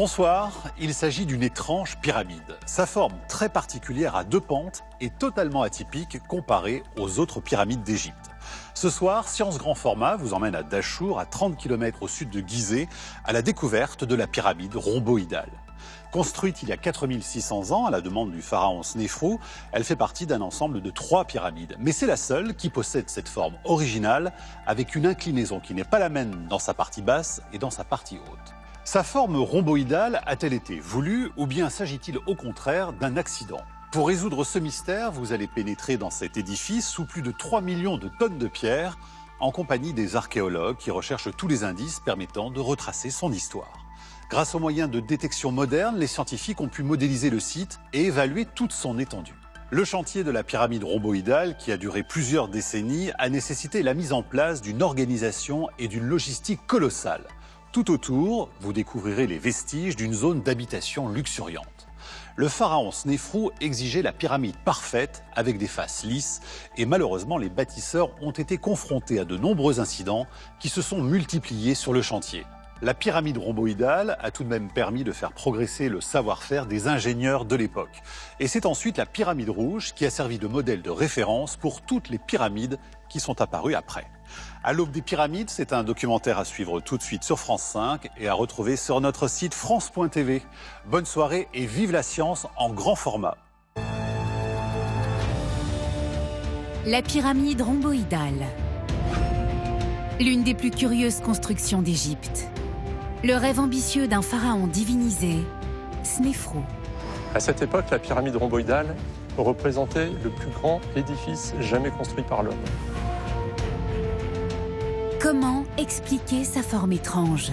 Bonsoir, il s'agit d'une étrange pyramide. Sa forme très particulière à deux pentes est totalement atypique comparée aux autres pyramides d'Égypte. Ce soir, Science Grand Format vous emmène à Dachour, à 30 km au sud de Gizeh, à la découverte de la pyramide rhomboïdale. Construite il y a 4600 ans à la demande du pharaon Snéfrou, elle fait partie d'un ensemble de 3 pyramides. Mais c'est la seule qui possède cette forme originale avec une inclinaison qui n'est pas la même dans sa partie basse et dans sa partie haute. Sa forme rhomboïdale a-t-elle été voulue ou bien s'agit-il au contraire d'un accident ? Pour résoudre ce mystère, vous allez pénétrer dans cet édifice sous plus de 3 millions de tonnes de pierre en compagnie des archéologues qui recherchent tous les indices permettant de retracer son histoire. Grâce aux moyens de détection modernes, les scientifiques ont pu modéliser le site et évaluer toute son étendue. Le chantier de la pyramide rhomboïdale, qui a duré plusieurs décennies, a nécessité la mise en place d'une organisation et d'une logistique colossale. Tout autour, vous découvrirez les vestiges d'une zone d'habitation luxuriante. Le pharaon Snéfrou exigeait la pyramide parfaite avec des faces lisses et malheureusement les bâtisseurs ont été confrontés à de nombreux incidents qui se sont multipliés sur le chantier. La pyramide rhomboïdale a tout de même permis de faire progresser le savoir-faire des ingénieurs de l'époque. Et c'est ensuite la pyramide rouge qui a servi de modèle de référence pour toutes les pyramides qui sont apparues après. À l'aube des pyramides, c'est un documentaire à suivre tout de suite sur France 5 et à retrouver sur notre site France.tv. Bonne soirée et vive la science en grand format. La pyramide rhomboïdale. L'une des plus curieuses constructions d'Égypte. Le rêve ambitieux d'un pharaon divinisé, Snéfrou. À cette époque, la pyramide rhomboïdale représentait le plus grand édifice jamais construit par l'homme. Comment expliquer sa forme étrange?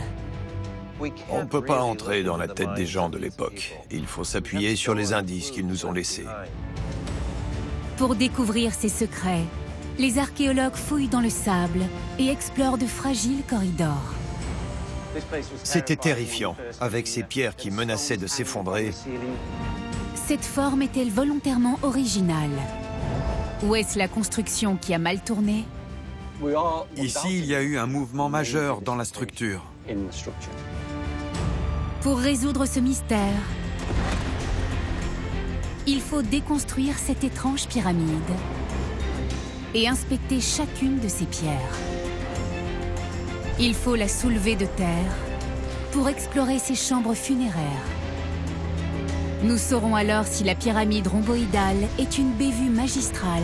On ne peut pas entrer dans la tête des gens de l'époque. Il faut s'appuyer sur les indices qu'ils nous ont laissés. Pour découvrir ses secrets, les archéologues fouillent dans le sable et explorent de fragiles corridors. C'était terrifiant, avec ces pierres qui menaçaient de s'effondrer. Cette forme est-elle volontairement originale? Ou est-ce la construction qui a mal tourné? Ici, il y a eu un mouvement majeur dans la structure. Pour résoudre ce mystère, il faut déconstruire cette étrange pyramide et inspecter chacune de ces pierres. Il faut la soulever de terre pour explorer ses chambres funéraires. Nous saurons alors si la pyramide rhomboïdale est une bévue magistrale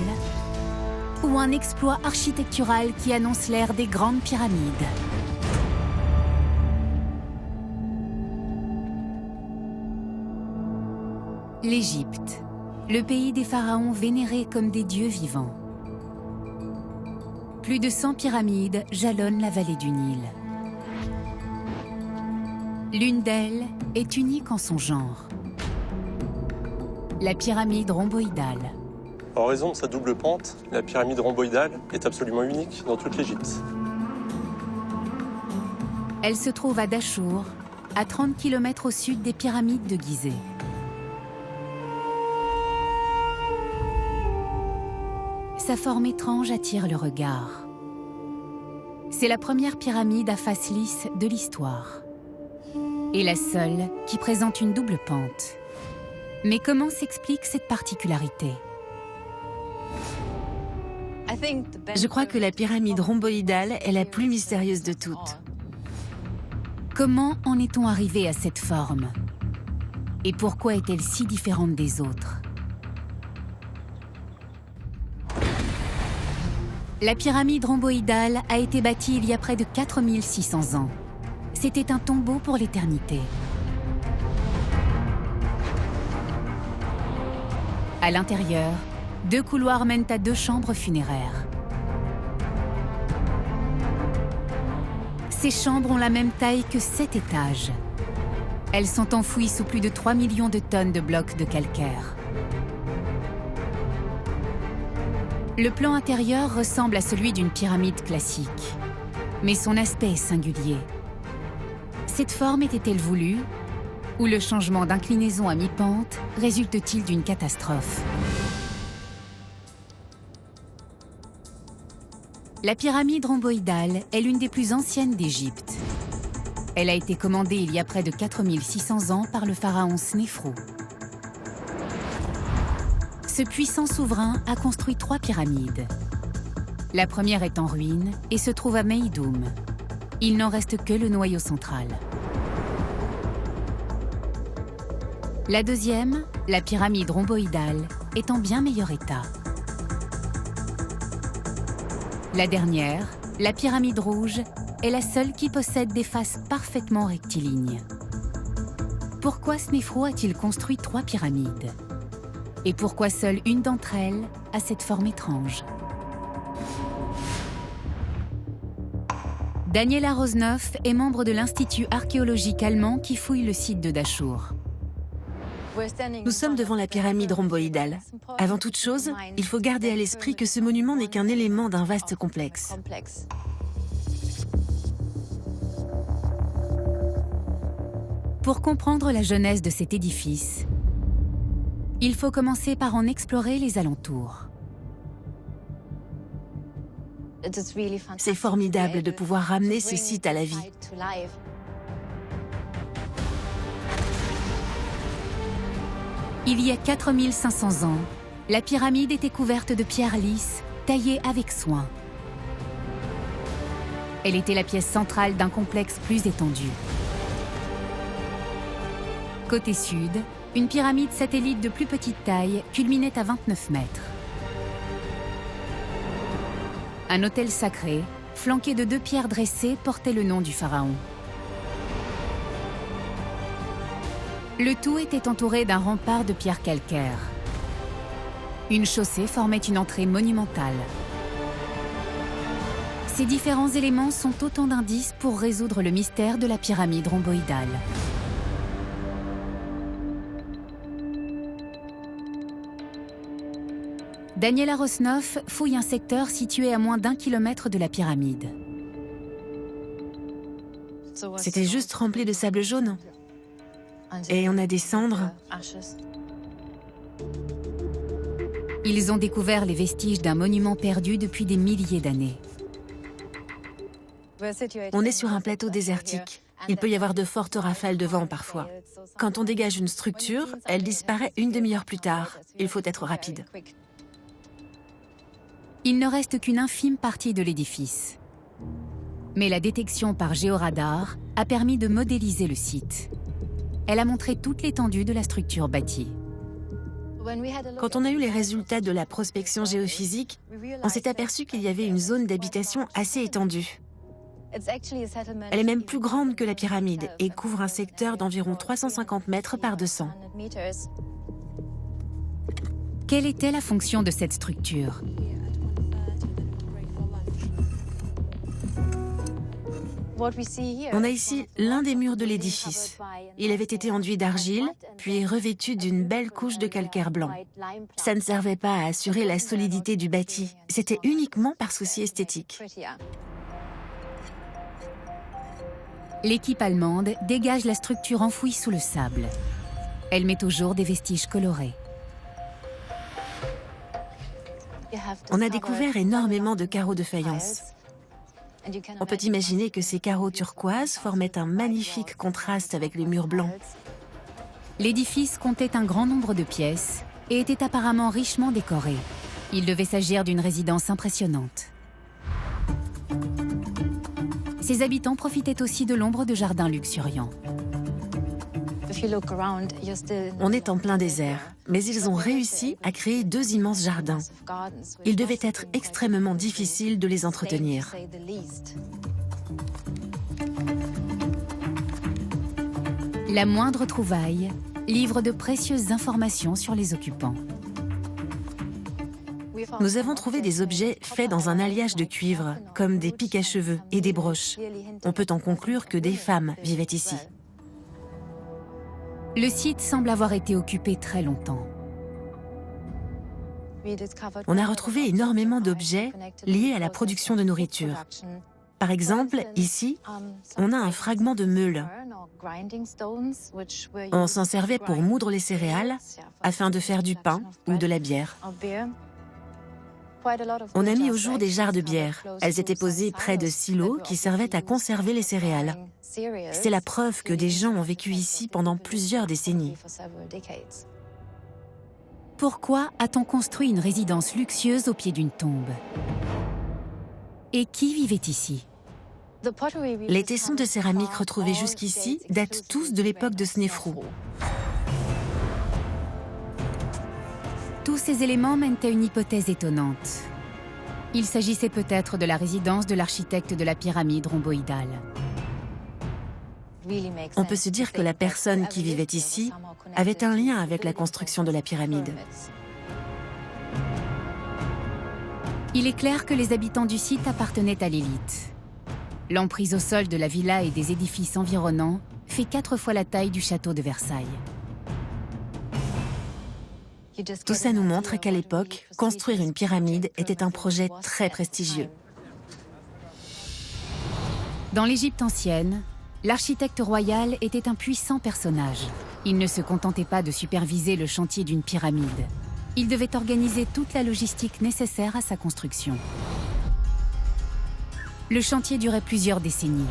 ou un exploit architectural qui annonce l'ère des grandes pyramides. L'Égypte, le pays des pharaons vénérés comme des dieux vivants. Plus de 100 pyramides jalonnent la vallée du Nil. L'une d'elles est unique en son genre. La pyramide rhomboïdale. En raison de sa double pente, la pyramide rhomboïdale est absolument unique dans toute l'Égypte. Elle se trouve à Dachour, à 30 km au sud des pyramides de Gizeh. Sa forme étrange attire le regard. C'est la première pyramide à face lisse de l'histoire. Et la seule qui présente une double pente. Mais comment s'explique cette particularité? Je crois que la pyramide rhomboïdale est la plus mystérieuse de toutes. Comment en est-on arrivé à cette forme? Et pourquoi est-elle si différente des autres? La pyramide rhomboïdale a été bâtie il y a près de 4600 ans. C'était un tombeau pour l'éternité. À l'intérieur, 2 couloirs mènent à 2 chambres funéraires. Ces chambres ont la même taille que 7 étages. Elles sont enfouies sous plus de 3 millions de tonnes de blocs de calcaire. Le plan intérieur ressemble à celui d'une pyramide classique, mais son aspect est singulier. Cette forme était-elle voulue? Ou le changement d'inclinaison à mi-pente résulte-t-il d'une catastrophe? La pyramide rhomboïdale est l'une des plus anciennes d'Égypte. Elle a été commandée il y a près de 4600 ans par le pharaon Snéfrou. Ce puissant souverain a construit 3 pyramides. La première est en ruine et se trouve à Meidoum. Il n'en reste que le noyau central. La deuxième, la pyramide rhomboïdale, est en bien meilleur état. La dernière, la pyramide rouge, est la seule qui possède des faces parfaitement rectilignes. Pourquoi Snéfrou a-t-il construit 3 pyramides? Et pourquoi seule une d'entre elles a cette forme étrange? Daniela Rosnoff est membre de l'Institut archéologique allemand qui fouille le site de Dachour. Nous sommes devant la pyramide rhomboïdale. Avant toute chose, il faut garder à l'esprit que ce monument n'est qu'un élément d'un vaste complexe. Pour comprendre la genèse de cet édifice, il faut commencer par en explorer les alentours. C'est formidable de pouvoir ramener ce site à la vie. Il y a 4500 ans, la pyramide était couverte de pierres lisses, taillées avec soin. Elle était la pièce centrale d'un complexe plus étendu. Côté sud, une pyramide satellite de plus petite taille culminait à 29 mètres. Un autel sacré, flanqué de 2 pierres dressées, portait le nom du pharaon. Le tout était entouré d'un rempart de pierres calcaires. Une chaussée formait une entrée monumentale. Ces différents éléments sont autant d'indices pour résoudre le mystère de la pyramide rhomboïdale. Daniela Rosnoff fouille un secteur situé à moins d'1 kilomètre de la pyramide. C'était juste rempli de sable jaune. Et on a des cendres. Ils ont découvert les vestiges d'un monument perdu depuis des milliers d'années. On est sur un plateau désertique. Il peut y avoir de fortes rafales de vent parfois. Quand on dégage une structure, elle disparaît une demi-heure plus tard. Il faut être rapide. Il ne reste qu'une infime partie de l'édifice. Mais la détection par géoradar a permis de modéliser le site. Elle a montré toute l'étendue de la structure bâtie. Quand on a eu les résultats de la prospection géophysique, on s'est aperçu qu'il y avait une zone d'habitation assez étendue. Elle est même plus grande que la pyramide et couvre un secteur d'environ 350 mètres par 200. Quelle était la fonction de cette structure? On a ici l'un des murs de l'édifice. Il avait été enduit d'argile, puis revêtu d'une belle couche de calcaire blanc. Ça ne servait pas à assurer la solidité du bâti, c'était uniquement par souci esthétique. L'équipe allemande dégage la structure enfouie sous le sable. Elle met au jour des vestiges colorés. On a découvert énormément de carreaux de faïence. On peut imaginer que ces carreaux turquoises formaient un magnifique contraste avec les murs blancs. L'édifice comptait un grand nombre de pièces et était apparemment richement décoré. Il devait s'agir d'une résidence impressionnante. Ses habitants profitaient aussi de l'ombre de jardins luxuriants. On est en plein désert, mais ils ont réussi à créer 2 immenses jardins. Il devait être extrêmement difficile de les entretenir. La moindre trouvaille livre de précieuses informations sur les occupants. Nous avons trouvé des objets faits dans un alliage de cuivre, comme des pics à cheveux et des broches. On peut en conclure que des femmes vivaient ici. Le site semble avoir été occupé très longtemps. On a retrouvé énormément d'objets liés à la production de nourriture. Par exemple, ici, on a un fragment de meule. On s'en servait pour moudre les céréales afin de faire du pain ou de la bière. On a mis au jour des jarres de bière. Elles étaient posées près de silos qui servaient à conserver les céréales. C'est la preuve que des gens ont vécu ici pendant plusieurs décennies. Pourquoi a-t-on construit une résidence luxueuse au pied d'une tombe? Et qui vivait ici? Les tessons de céramique retrouvés jusqu'ici datent tous de l'époque de Snéfrou. Tous ces éléments mènent à une hypothèse étonnante. Il s'agissait peut-être de la résidence de l'architecte de la pyramide rhomboïdale. On peut se dire que la personne qui vivait ici avait un lien avec la construction de la pyramide. Il est clair que les habitants du site appartenaient à l'élite. L'emprise au sol de la villa et des édifices environnants fait 4 fois la taille du château de Versailles. Tout ça nous montre qu'à l'époque, construire une pyramide était un projet très prestigieux. Dans l'Égypte ancienne, l'architecte royal était un puissant personnage. Il ne se contentait pas de superviser le chantier d'une pyramide. Il devait organiser toute la logistique nécessaire à sa construction. Le chantier durait plusieurs décennies.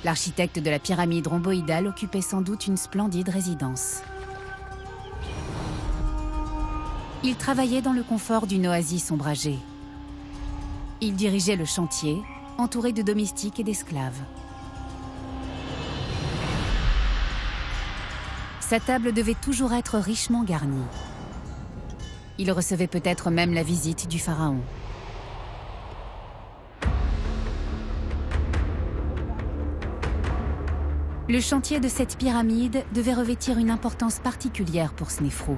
L'architecte de la pyramide rhomboïdale occupait sans doute une splendide résidence. Il travaillait dans le confort d'une oasis ombragée. Il dirigeait le chantier, entouré de domestiques et d'esclaves. Sa table devait toujours être richement garnie. Il recevait peut-être même la visite du pharaon. Le chantier de cette pyramide devait revêtir une importance particulière pour Snéfrou.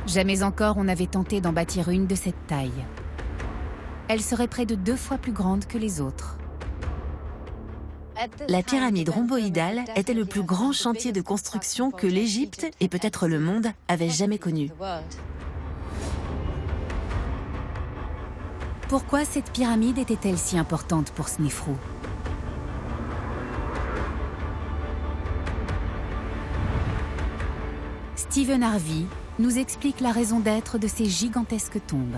Jamais encore on n'avait tenté d'en bâtir une de cette taille. Elle serait près de 2 fois plus grande que les autres. La pyramide rhomboïdale était le plus grand chantier de construction que l'Égypte et peut-être le monde avaient jamais connu. Pourquoi cette pyramide était-elle si importante pour Snéfrou? Stephen Harvey nous explique la raison d'être de ces gigantesques tombes.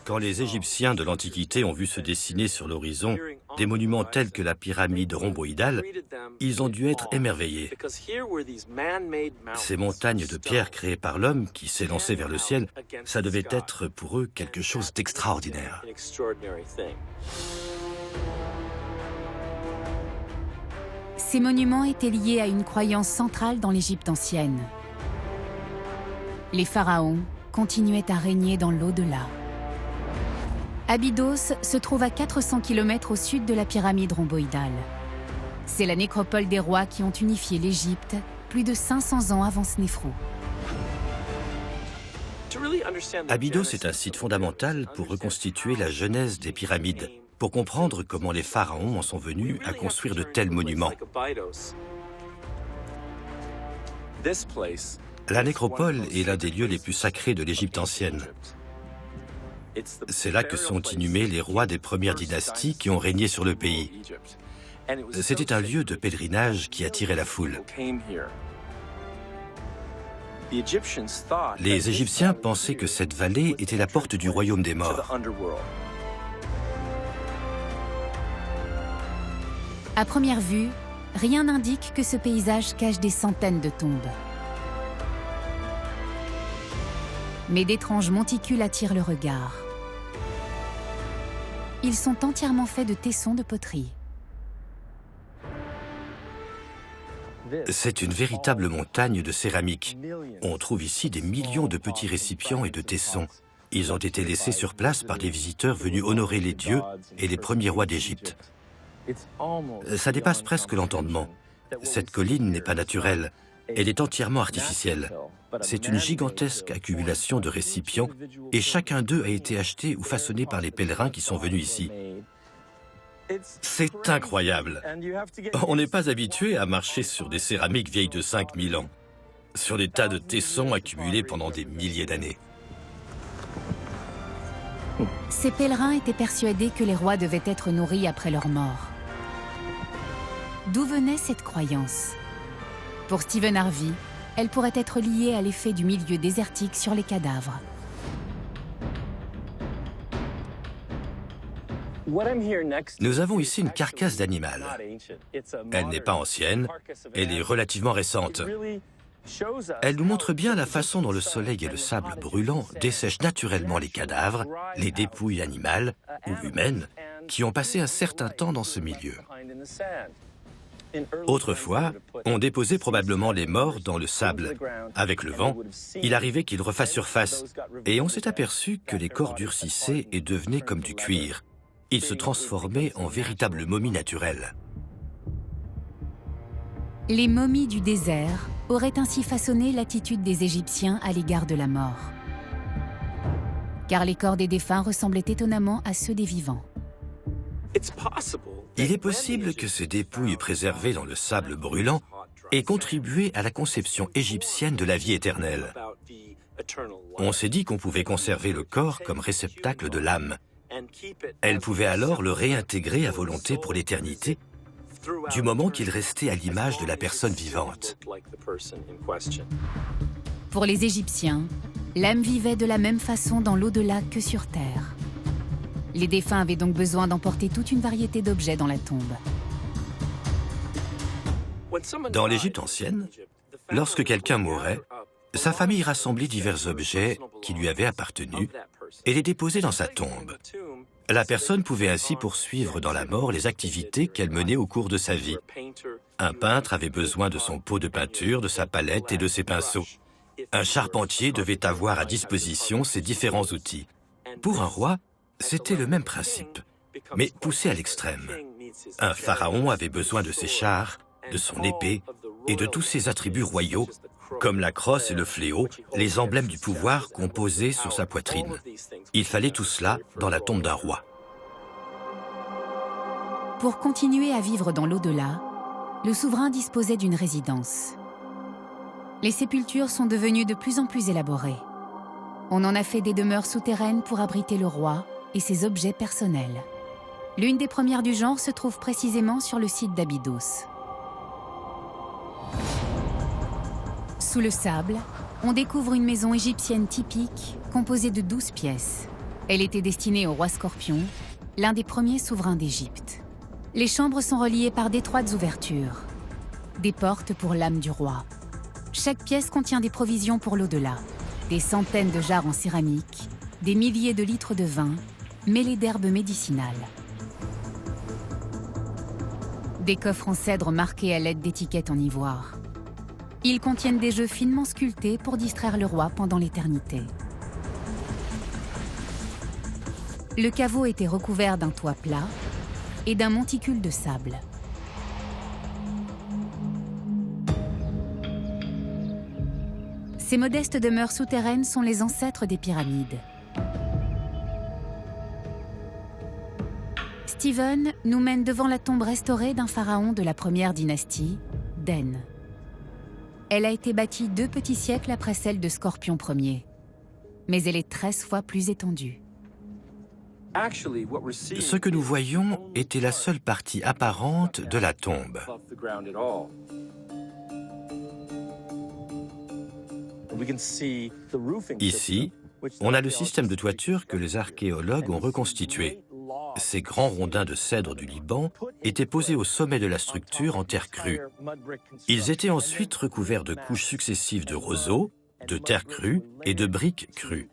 Quand les Égyptiens de l'Antiquité ont vu se dessiner sur l'horizon des monuments tels que la pyramide rhomboïdale, ils ont dû être émerveillés. Ces montagnes de pierre créées par l'homme qui s'est lancé vers le ciel, ça devait être pour eux quelque chose d'extraordinaire. Ces monuments étaient liés à une croyance centrale dans l'Égypte ancienne. Les pharaons continuaient à régner dans l'au-delà. Abydos se trouve à 400 km au sud de la pyramide rhomboïdale. C'est la nécropole des rois qui ont unifié l'Égypte plus de 500 ans avant Snéfrou. Abydos est un site fondamental pour reconstituer la genèse des pyramides, pour comprendre comment les pharaons en sont venus à construire de tels monuments. La nécropole est l'un des lieux les plus sacrés de l'Égypte ancienne. C'est là que sont inhumés les rois des premières dynasties qui ont régné sur le pays. C'était un lieu de pèlerinage qui attirait la foule. Les Égyptiens pensaient que cette vallée était la porte du royaume des morts. À première vue, rien n'indique que ce paysage cache des centaines de tombes. Mais d'étranges monticules attirent le regard. Ils sont entièrement faits de tessons de poterie. C'est une véritable montagne de céramique. On trouve ici des millions de petits récipients et de tessons. Ils ont été laissés sur place par des visiteurs venus honorer les dieux et les premiers rois d'Égypte. Ça dépasse presque l'entendement. Cette colline n'est pas naturelle. Elle est entièrement artificielle. C'est une gigantesque accumulation de récipients et chacun d'eux a été acheté ou façonné par les pèlerins qui sont venus ici. C'est incroyable. On n'est pas habitué à marcher sur des céramiques vieilles de 5000 ans, sur des tas de tessons accumulés pendant des milliers d'années. Ces pèlerins étaient persuadés que les rois devaient être nourris après leur mort. D'où venait cette croyance? Pour Stephen Harvey, elle pourrait être liée à l'effet du milieu désertique sur les cadavres. Nous avons ici une carcasse d'animal. Elle n'est pas ancienne, elle est relativement récente. Elle nous montre bien la façon dont le soleil et le sable brûlant dessèchent naturellement les cadavres, les dépouilles animales ou humaines qui ont passé un certain temps dans ce milieu. Autrefois, on déposait probablement les morts dans le sable. Avec le vent, il arrivait qu'ils refassent surface et on s'est aperçu que les corps durcissaient et devenaient comme du cuir. Ils se transformaient en véritables momies naturelles. Les momies du désert auraient ainsi façonné l'attitude des Égyptiens à l'égard de la mort. Car les corps des défunts ressemblaient étonnamment à ceux des vivants. Il est possible que ces dépouilles préservées dans le sable brûlant aient contribué à la conception égyptienne de la vie éternelle. On s'est dit qu'on pouvait conserver le corps comme réceptacle de l'âme. Elle pouvait alors le réintégrer à volonté pour l'éternité, du moment qu'il restait à l'image de la personne vivante. Pour les Égyptiens, l'âme vivait de la même façon dans l'au-delà que sur Terre. Les défunts avaient donc besoin d'emporter toute une variété d'objets dans la tombe. Dans l'Égypte ancienne, lorsque quelqu'un mourait, sa famille rassemblait divers objets qui lui avaient appartenu et les déposait dans sa tombe. La personne pouvait ainsi poursuivre dans la mort les activités qu'elle menait au cours de sa vie. Un peintre avait besoin de son pot de peinture, de sa palette et de ses pinceaux. Un charpentier devait avoir à disposition ses différents outils. Pour un roi, c'était le même principe, mais poussé à l'extrême. Un pharaon avait besoin de ses chars, de son épée et de tous ses attributs royaux, comme la crosse et le fléau, les emblèmes du pouvoir composés sur sa poitrine. Il fallait tout cela dans la tombe d'un roi. Pour continuer à vivre dans l'au-delà, le souverain disposait d'une résidence. Les sépultures sont devenues de plus en plus élaborées. On en a fait des demeures souterraines pour abriter le roi et ses objets personnels. L'une des premières du genre se trouve précisément sur le site d'Abydos. Sous le sable, on découvre une maison égyptienne typique composée de 12 pièces. Elle était destinée au roi Scorpion, l'un des premiers souverains d'Égypte. Les chambres sont reliées par d'étroites ouvertures, des portes pour l'âme du roi. Chaque pièce contient des provisions pour l'au-delà, des centaines de jarres en céramique, des milliers de litres de vin, mêlés d'herbes médicinales. Des coffres en cèdre marqués à l'aide d'étiquettes en ivoire. Ils contiennent des jeux finement sculptés pour distraire le roi pendant l'éternité. Le caveau était recouvert d'un toit plat et d'un monticule de sable. Ces modestes demeures souterraines sont les ancêtres des pyramides. Stephen nous mène devant la tombe restaurée d'un pharaon de la première dynastie, Den. Elle a été bâtie 2 petits siècles après celle de Scorpion Ier, mais elle est 13 fois plus étendue. Ce que nous voyons était la seule partie apparente de la tombe. Ici, on a le système de toiture que les archéologues ont reconstitué. Ces grands rondins de cèdre du Liban étaient posés au sommet de la structure en terre crue. Ils étaient ensuite recouverts de couches successives de roseaux, de terre crue et de briques crues.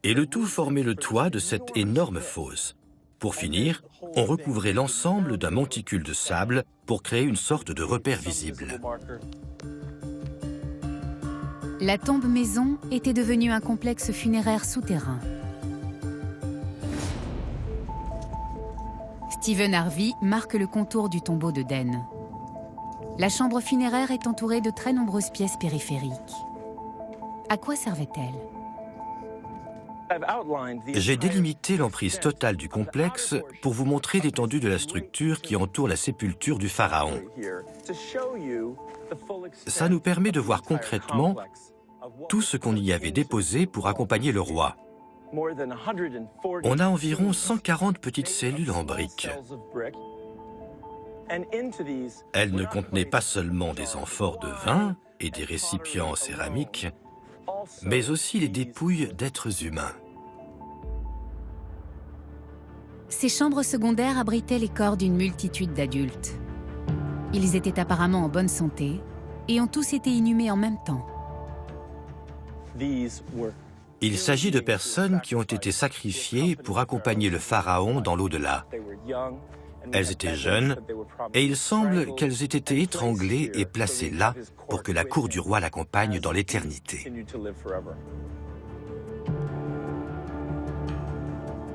Et le tout formait le toit de cette énorme fosse. Pour finir, on recouvrait l'ensemble d'un monticule de sable pour créer une sorte de repère visible. La tombe maison était devenue un complexe funéraire souterrain. Stephen Harvey marque le contour du tombeau de Den. La chambre funéraire est entourée de très nombreuses pièces périphériques. À quoi servait-elle ? J'ai délimité l'emprise totale du complexe pour vous montrer l'étendue de la structure qui entoure la sépulture du pharaon. Ça nous permet de voir concrètement tout ce qu'on y avait déposé pour accompagner le roi. On a environ 140 petites cellules en briques. Elle ne contenait pas seulement des amphores de vin et des récipients en céramique, mais aussi les dépouilles d'êtres humains. Ces chambres secondaires abritaient les corps d'une multitude d'adultes. Ils étaient apparemment en bonne santé et ont tous été inhumés en même temps. Il s'agit de personnes qui ont été sacrifiées pour accompagner le pharaon dans l'au-delà. Elles étaient jeunes et il semble qu'elles aient été étranglées et placées là pour que la cour du roi l'accompagne dans l'éternité.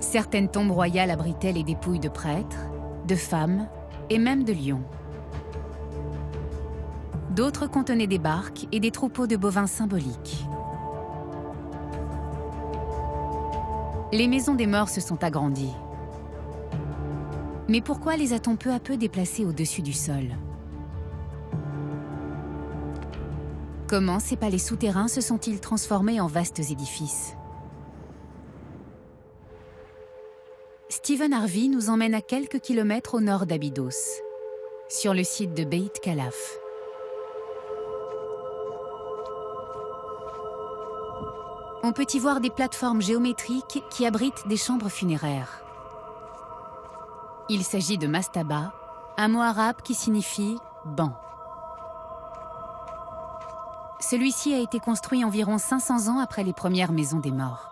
Certaines tombes royales abritaient les dépouilles de prêtres, de femmes et même de lions. D'autres contenaient des barques et des troupeaux de bovins symboliques. Les maisons des morts se sont agrandies. Mais pourquoi les a-t-on peu à peu déplacées au-dessus du sol? Comment ces palais souterrains se sont-ils transformés en vastes édifices? Stephen Harvey nous emmène à quelques kilomètres au nord d'Abydos, sur le site de Beit Khalaf. On peut y voir des plateformes géométriques qui abritent des chambres funéraires. Il s'agit de mastaba, un mot arabe qui signifie « banc ». Celui-ci a été construit environ 500 ans après les premières maisons des morts.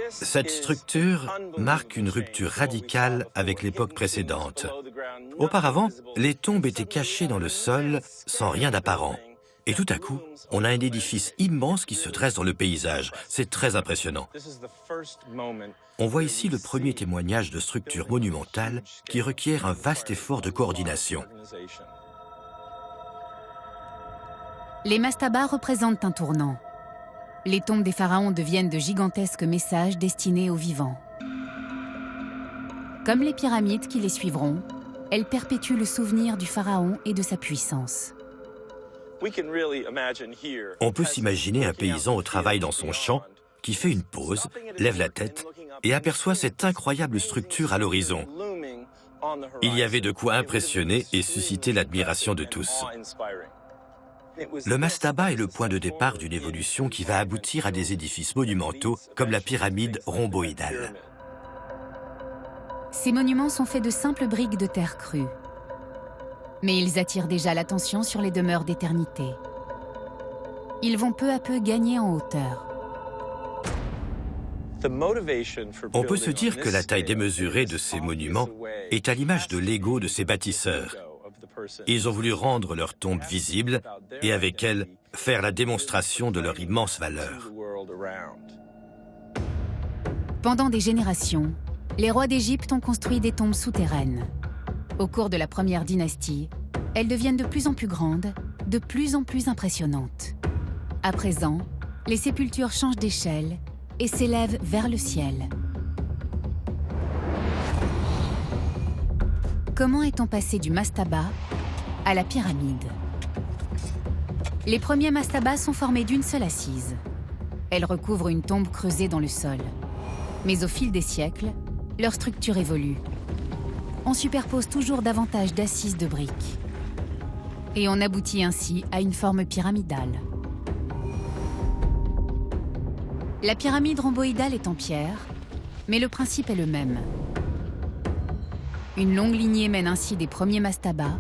Cette structure marque une rupture radicale avec l'époque précédente. Auparavant, les tombes étaient cachées dans le sol sans rien d'apparent. Et tout à coup, on a un édifice immense qui se dresse dans le paysage. C'est très impressionnant. On voit ici le premier témoignage de structure monumentale qui requiert un vaste effort de coordination. Les mastabas représentent un tournant. Les tombes des pharaons deviennent de gigantesques messages destinés aux vivants. Comme les pyramides qui les suivront, elles perpétuent le souvenir du pharaon et de sa puissance. On peut s'imaginer un paysan au travail dans son champ qui fait une pause, lève la tête et aperçoit cette incroyable structure à l'horizon. Il y avait de quoi impressionner et susciter l'admiration de tous. Le mastaba est le point de départ d'une évolution qui va aboutir à des édifices monumentaux comme la pyramide rhomboïdale. Ces monuments sont faits de simples briques de terre crue. Mais ils attirent déjà l'attention sur les demeures d'éternité. Ils vont peu à peu gagner en hauteur. On peut se dire que la taille démesurée de ces monuments est à l'image de l'ego de ces bâtisseurs. Ils ont voulu rendre leur tombe visible et avec elle, faire la démonstration de leur immense valeur. Pendant des générations, les rois d'Égypte ont construit des tombes souterraines. Au cours de la première dynastie, elles deviennent de plus en plus grandes, de plus en plus impressionnantes. À présent, les sépultures changent d'échelle et s'élèvent vers le ciel. Comment est-on passé du mastaba à la pyramide? Les premiers mastabas sont formés d'une seule assise. Elles recouvrent une tombe creusée dans le sol. Mais au fil des siècles, leur structure évolue. On superpose toujours davantage d'assises de briques. Et on aboutit ainsi à une forme pyramidale. La pyramide rhomboïdale est en pierre, mais le principe est le même. Une longue lignée mène ainsi des premiers mastabas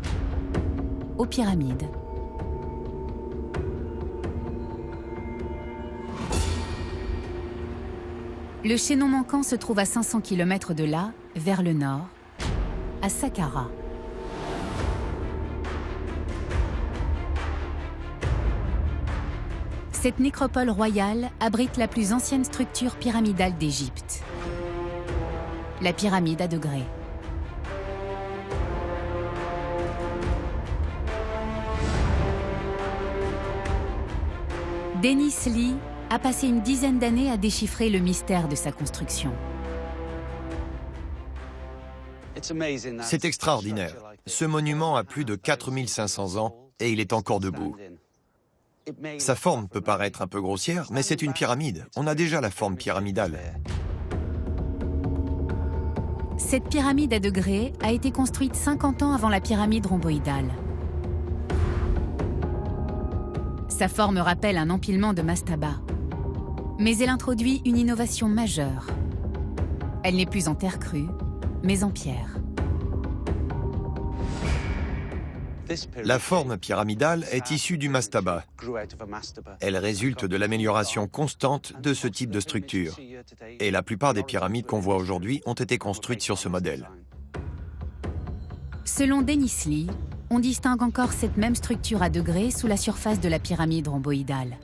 aux pyramides. Le chaînon manquant se trouve à 500 km de là, vers le nord, à Saqqara. Cette nécropole royale abrite la plus ancienne structure pyramidale d'Égypte, la pyramide à degrés. Dennis Lee a passé une dizaine d'années à déchiffrer le mystère de sa construction. C'est extraordinaire. Ce monument a plus de 4500 ans et il est encore debout. Sa forme peut paraître un peu grossière, mais c'est une pyramide. On a déjà la forme pyramidale. Cette pyramide à degrés a été construite 50 ans avant la pyramide rhomboïdale. Sa forme rappelle un empilement de mastabas. Mais elle introduit une innovation majeure. Elle n'est plus en terre crue, mais en pierre. La forme pyramidale est issue du mastaba. Elle résulte de l'amélioration constante de ce type de structure. Et la plupart des pyramides qu'on voit aujourd'hui ont été construites sur ce modèle. Selon Dennis Lee, on distingue encore cette même structure à degrés sous la surface de la pyramide rhomboïdale.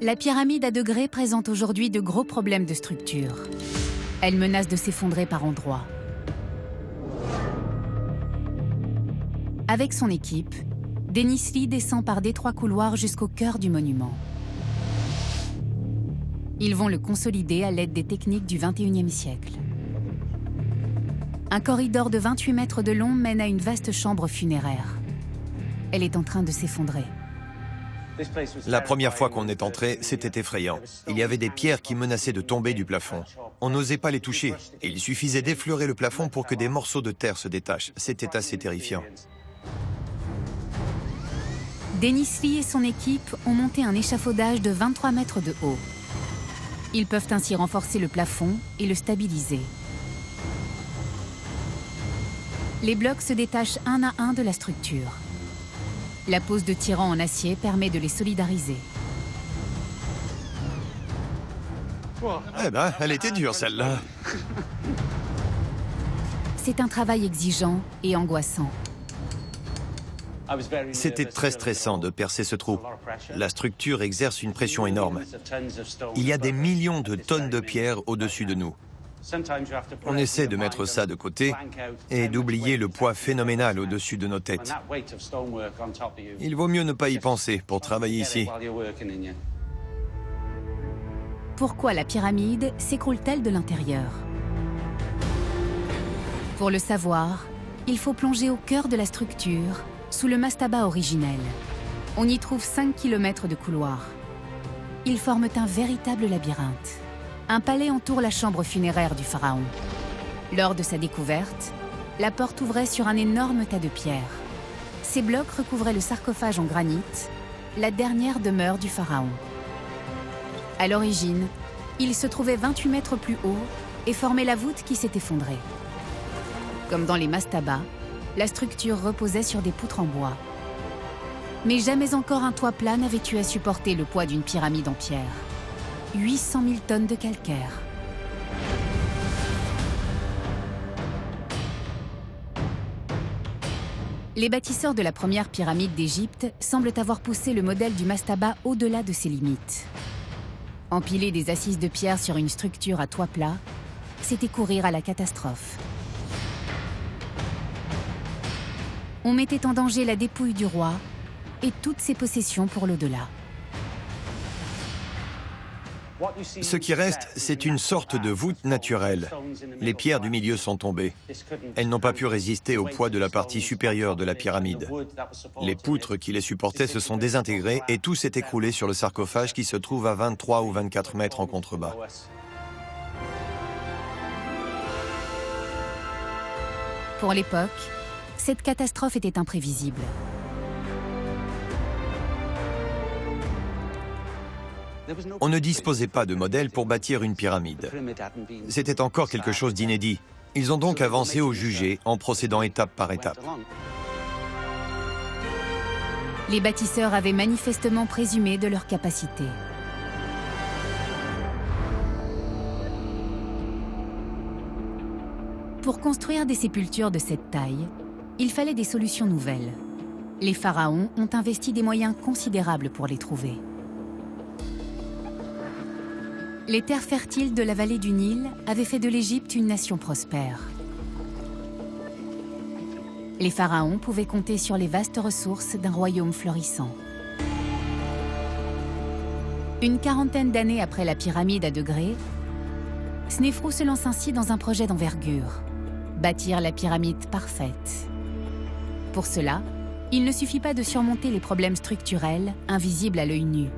La pyramide à degrés présente aujourd'hui de gros problèmes de structure. Elle menace de s'effondrer par endroits. Avec son équipe, Dennis Lee descend par d'étroits couloirs jusqu'au cœur du monument. Ils vont le consolider à l'aide des techniques du XXIe siècle. Un corridor de 28 mètres de long mène à une vaste chambre funéraire. Elle est en train de s'effondrer. La première fois qu'on est entré, c'était effrayant. Il y avait des pierres qui menaçaient de tomber du plafond. On n'osait pas les toucher. Et il suffisait d'effleurer le plafond pour que des morceaux de terre se détachent. C'était assez terrifiant. Dennis Lee et son équipe ont monté un échafaudage de 23 mètres de haut. Ils peuvent ainsi renforcer le plafond et le stabiliser. Les blocs se détachent un à un de la structure. La pose de tirants en acier permet de les solidariser. Eh ben, elle était dure celle-là. C'est un travail exigeant et angoissant. C'était très stressant de percer ce trou. La structure exerce une pression énorme. Il y a des millions de tonnes de pierres au-dessus de nous. On essaie de mettre ça de côté et d'oublier le poids phénoménal au-dessus de nos têtes. Il vaut mieux ne pas y penser pour travailler ici. Pourquoi la pyramide s'écroule-t-elle de l'intérieur? Pour le savoir, il faut plonger au cœur de la structure, sous le mastaba originel. On y trouve 5 km de couloirs. Ils forment un véritable labyrinthe. Un palais entoure la chambre funéraire du pharaon. Lors de sa découverte, la porte ouvrait sur un énorme tas de pierres. Ces blocs recouvraient le sarcophage en granit, la dernière demeure du pharaon. À l'origine, il se trouvait 28 mètres plus haut et formait la voûte qui s'est effondrée. Comme dans les mastabas, la structure reposait sur des poutres en bois. Mais jamais encore un toit plat n'avait eu à supporter le poids d'une pyramide en pierre. 800 000 tonnes de calcaire. Les bâtisseurs de la première pyramide d'Égypte semblent avoir poussé le modèle du mastaba au-delà de ses limites. Empiler des assises de pierre sur une structure à toit plat, c'était courir à la catastrophe. On mettait en danger la dépouille du roi et toutes ses possessions pour l'au-delà. Ce qui reste, c'est une sorte de voûte naturelle. Les pierres du milieu sont tombées. Elles n'ont pas pu résister au poids de la partie supérieure de la pyramide. Les poutres qui les supportaient se sont désintégrées et tout s'est écroulé sur le sarcophage qui se trouve à 23 ou 24 mètres en contrebas. Pour l'époque, cette catastrophe était imprévisible. On ne disposait pas de modèle pour bâtir une pyramide. C'était encore quelque chose d'inédit. Ils ont donc avancé au jugé en procédant étape par étape. Les bâtisseurs avaient manifestement présumé de leur capacité. Pour construire des sépultures de cette taille, il fallait des solutions nouvelles. Les pharaons ont investi des moyens considérables pour les trouver. Les terres fertiles de la vallée du Nil avaient fait de l'Égypte une nation prospère. Les pharaons pouvaient compter sur les vastes ressources d'un royaume florissant. Une quarantaine d'années après la pyramide à degrés, Snéfrou se lance ainsi dans un projet d'envergure, bâtir la pyramide parfaite. Pour cela, il ne suffit pas de surmonter les problèmes structurels invisibles à l'œil nu.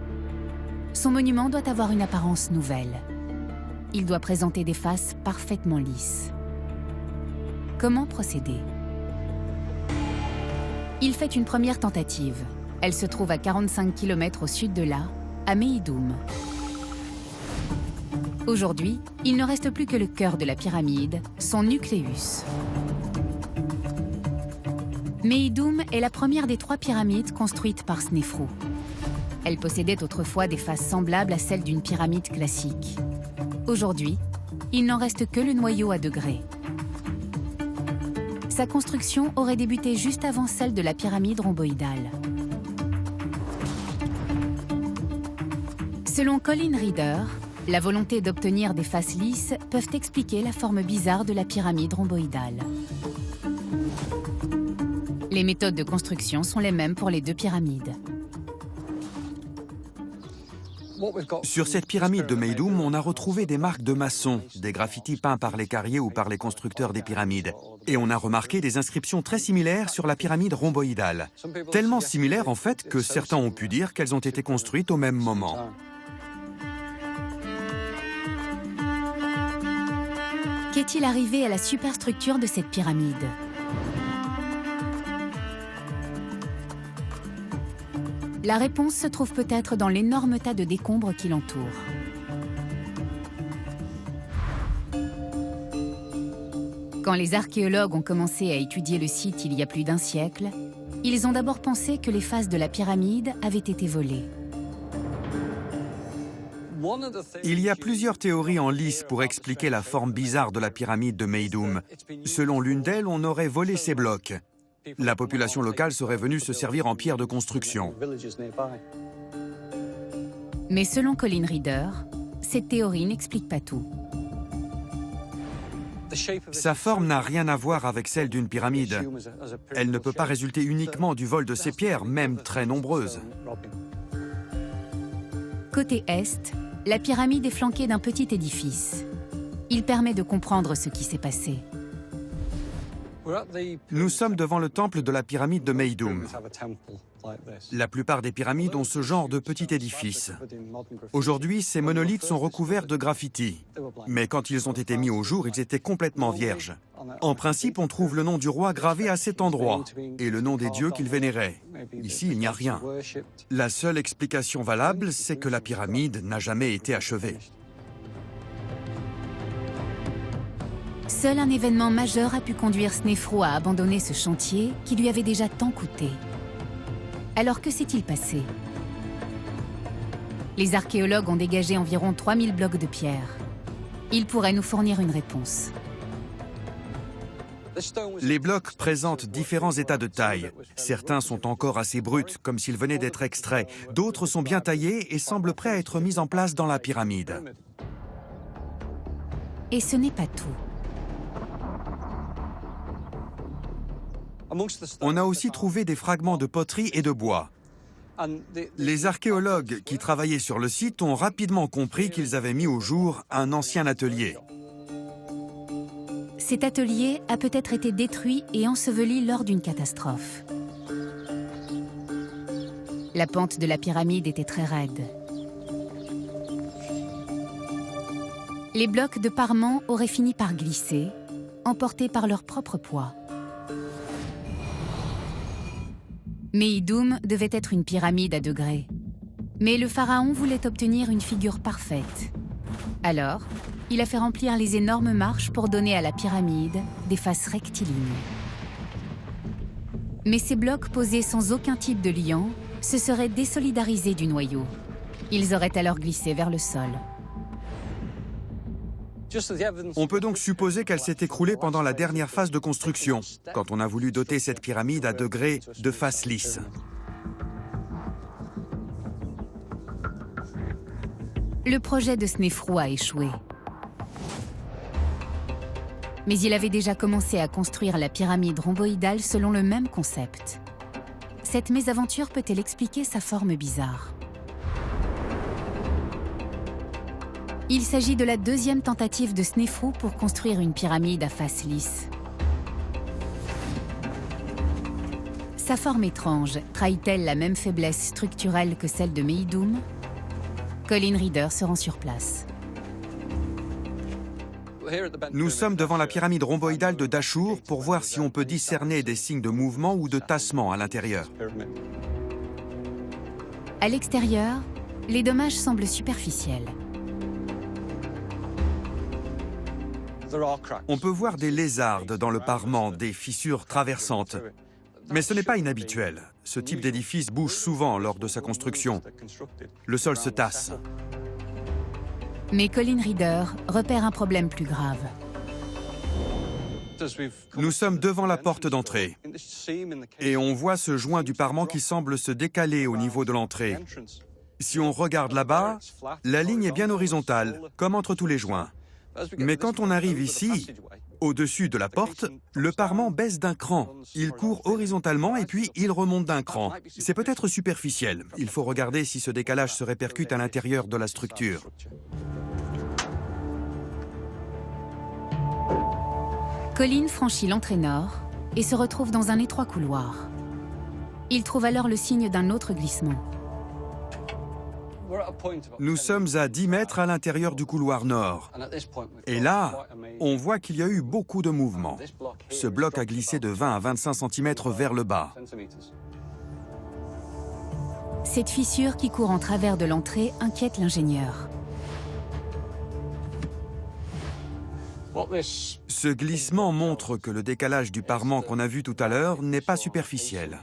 Son monument doit avoir une apparence nouvelle. il doit présenter des faces parfaitement lisses. Comment procéder? Il fait une première tentative. Elle se trouve à 45 km au sud de là, à Meidoum. Aujourd'hui, il ne reste plus que le cœur de la pyramide, son nucléus. Meidoum est la première des 3 pyramides construites par Snefrou. Elle possédait autrefois des faces semblables à celles d'une pyramide classique. Aujourd'hui, il n'en reste que le noyau à degrés. Sa construction aurait débuté juste avant celle de la pyramide rhomboïdale. Selon Colin Reeder, la volonté d'obtenir des faces lisses peuvent expliquer la forme bizarre de la pyramide rhomboïdale. Les méthodes de construction sont les mêmes pour les 2 pyramides. Sur cette pyramide de Meidoum, on a retrouvé des marques de maçons, des graffitis peints par les carriers ou par les constructeurs des pyramides. Et on a remarqué des inscriptions très similaires sur la pyramide rhomboïdale. Tellement similaires en fait que certains ont pu dire qu'elles ont été construites au même moment. Qu'est-il arrivé à la superstructure de cette pyramide? La réponse se trouve peut-être dans l'énorme tas de décombres qui l'entoure. Quand les archéologues ont commencé à étudier le site il y a plus d'1 siècle, ils ont d'abord pensé que les faces de la pyramide avaient été volées. Il y a plusieurs théories en lice pour expliquer la forme bizarre de la pyramide de Meidoum. Selon l'une d'elles, on aurait volé ces blocs. La population locale serait venue se servir en pierre de construction. Mais selon Colin Reeder, cette théorie n'explique pas tout. Sa forme n'a rien à voir avec celle d'une pyramide. Elle ne peut pas résulter uniquement du vol de ces pierres, même très nombreuses. Côté est, la pyramide est flanquée d'un petit édifice. Il permet de comprendre ce qui s'est passé. Nous sommes devant le temple de la pyramide de Meidoum. La plupart des pyramides ont ce genre de petit édifice. Aujourd'hui, ces monolithes sont recouverts de graffitis. Mais quand ils ont été mis au jour, ils étaient complètement vierges. En principe, on trouve le nom du roi gravé à cet endroit et le nom des dieux qu'il vénérait. Ici, il n'y a rien. La seule explication valable, c'est que la pyramide n'a jamais été achevée. Seul un événement majeur a pu conduire Snefrou à abandonner ce chantier qui lui avait déjà tant coûté. Alors que s'est-il passé? Les archéologues ont dégagé environ 3000 blocs de pierre. Ils pourraient nous fournir une réponse. Les blocs présentent différents états de taille. Certains sont encore assez bruts, comme s'ils venaient d'être extraits. D'autres sont bien taillés et semblent prêts à être mis en place dans la pyramide. Et ce n'est pas tout. On a aussi trouvé des fragments de poterie et de bois. Les archéologues qui travaillaient sur le site ont rapidement compris qu'ils avaient mis au jour un ancien atelier. Cet atelier a peut-être été détruit et enseveli lors d'une catastrophe. La pente de la pyramide était très raide. Les blocs de parement auraient fini par glisser, emportés par leur propre poids. Meidoum devait être une pyramide à degrés. Mais le pharaon voulait obtenir une figure parfaite. Alors, il a fait remplir les énormes marches pour donner à la pyramide des faces rectilignes. Mais ces blocs posés sans aucun type de liant se seraient désolidarisés du noyau. Ils auraient alors glissé vers le sol. On peut donc supposer qu'elle s'est écroulée pendant la dernière phase de construction, quand on a voulu doter cette pyramide à degrés de faces lisses. Le projet de Snefrou a échoué. Mais il avait déjà commencé à construire la pyramide rhomboïdale selon le même concept. Cette mésaventure peut-elle expliquer sa forme bizarre? Il s'agit de la deuxième tentative de Snefrou pour construire une pyramide à face lisse. Sa forme étrange trahit-elle la même faiblesse structurelle que celle de Meidoum? Colin Reeder se rend sur place. Nous sommes devant la pyramide rhomboïdale de Dashur pour voir si on peut discerner des signes de mouvement ou de tassement à l'intérieur. À l'extérieur, les dommages semblent superficiels. On peut voir des lézardes dans le parement, des fissures traversantes. Mais ce n'est pas inhabituel. Ce type d'édifice bouge souvent lors de sa construction. Le sol se tasse. Mais Colin Reeder repère un problème plus grave. Nous sommes devant la porte d'entrée. Et on voit ce joint du parement qui semble se décaler au niveau de l'entrée. Si on regarde là-bas, la ligne est bien horizontale, comme entre tous les joints. Mais quand on arrive ici, au-dessus de la porte, le parement baisse d'un cran. Il court horizontalement et puis il remonte d'un cran. C'est peut-être superficiel. Il faut regarder si ce décalage se répercute à l'intérieur de la structure. Colin franchit l'entrée nord et se retrouve dans un étroit couloir. Il trouve alors le signe d'un autre glissement. Nous sommes à 10 mètres à l'intérieur du couloir nord. Et là, on voit qu'il y a eu beaucoup de mouvements. Ce bloc a glissé de 20 à 25 cm vers le bas. Cette fissure qui court en travers de l'entrée inquiète l'ingénieur. Ce glissement montre que le décalage du parement qu'on a vu tout à l'heure n'est pas superficiel.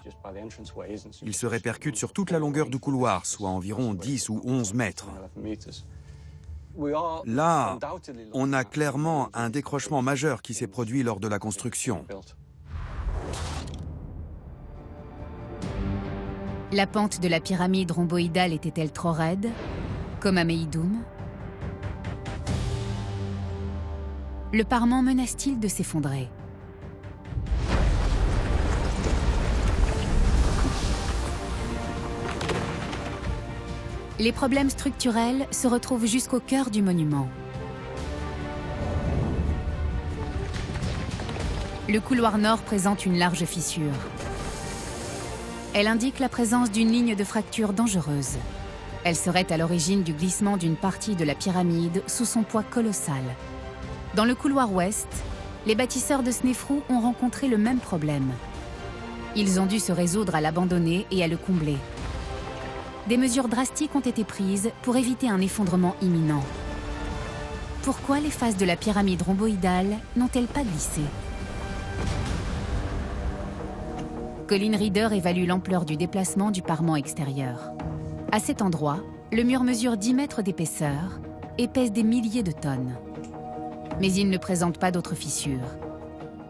Il se répercute sur toute la longueur du couloir, soit environ 10 ou 11 mètres. Là, on a clairement un décrochement majeur qui s'est produit lors de la construction. La pente de la pyramide rhomboïdale était-elle trop raide, comme à Meidoum? Le parement menace-t-il de s'effondrer? Les problèmes structurels se retrouvent jusqu'au cœur du monument. Le couloir nord présente une large fissure. Elle indique la présence d'une ligne de fracture dangereuse. Elle serait à l'origine du glissement d'une partie de la pyramide sous son poids colossal. Dans le couloir ouest, les bâtisseurs de Snefrou ont rencontré le même problème. Ils ont dû se résoudre à l'abandonner et à le combler. Des mesures drastiques ont été prises pour éviter un effondrement imminent. Pourquoi les faces de la pyramide rhomboïdale n'ont-elles pas glissé? Colin Reeder évalue l'ampleur du déplacement du parement extérieur. À cet endroit, le mur mesure 10 mètres d'épaisseur et pèse des milliers de tonnes. Mais il ne présente pas d'autres fissures.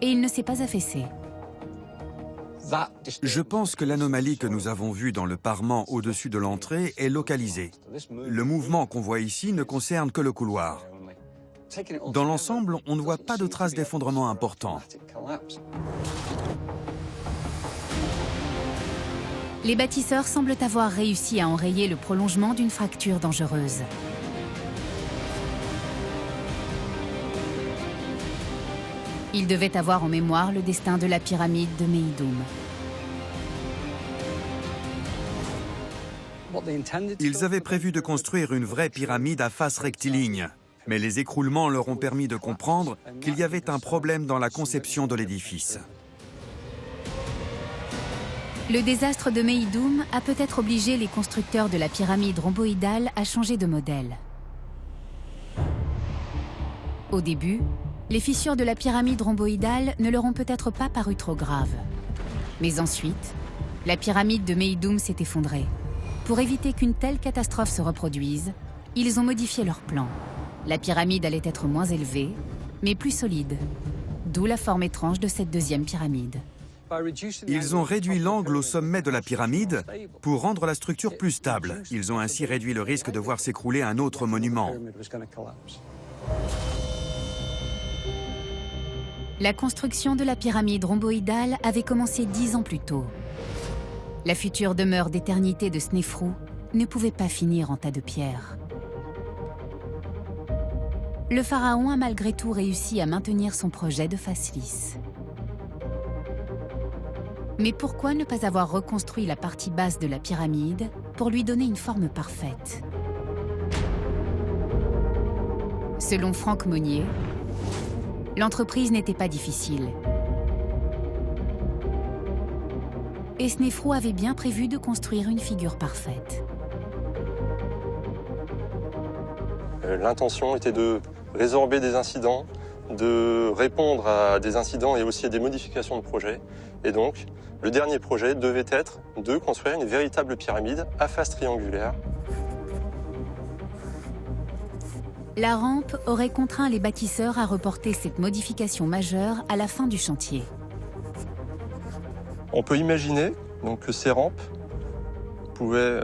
Et il ne s'est pas affaissé. Je pense que l'anomalie que nous avons vue dans le parement au-dessus de l'entrée est localisée. Le mouvement qu'on voit ici ne concerne que le couloir. Dans l'ensemble, on ne voit pas de traces d'effondrement important. Les bâtisseurs semblent avoir réussi à enrayer le prolongement d'une fracture dangereuse. Ils devaient avoir en mémoire le destin de la pyramide de Meidoum. Ils avaient prévu de construire une vraie pyramide à face rectiligne, mais les écroulements leur ont permis de comprendre qu'il y avait un problème dans la conception de l'édifice. Le désastre de Meidoum a peut-être obligé les constructeurs de la pyramide rhomboïdale à changer de modèle. Au début, les fissures de la pyramide rhomboïdale ne leur ont peut-être pas paru trop graves. Mais ensuite, la pyramide de Meidoum s'est effondrée. Pour éviter qu'une telle catastrophe se reproduise, ils ont modifié leur plan. La pyramide allait être moins élevée, mais plus solide. D'où la forme étrange de cette deuxième pyramide. Ils ont réduit l'angle au sommet de la pyramide pour rendre la structure plus stable. Ils ont ainsi réduit le risque de voir s'écrouler un autre monument. La construction de la pyramide rhomboïdale avait commencé 10 ans plus tôt. La future demeure d'éternité de Snefrou ne pouvait pas finir en tas de pierres. Le pharaon a malgré tout réussi à maintenir son projet de face lisse. Mais pourquoi ne pas avoir reconstruit la partie basse de la pyramide pour lui donner une forme parfaite? Selon Franck Monnier, L'entreprise n'était pas difficile. Et Snefrou avait bien prévu de construire une figure parfaite. L'intention était de résorber des incidents, de répondre à des incidents et aussi à des modifications de projet. Et donc, le dernier projet devait être de construire une véritable pyramide à face triangulaire. La rampe aurait contraint les bâtisseurs à reporter cette modification majeure à la fin du chantier. On peut imaginer donc, que ces rampes pouvaient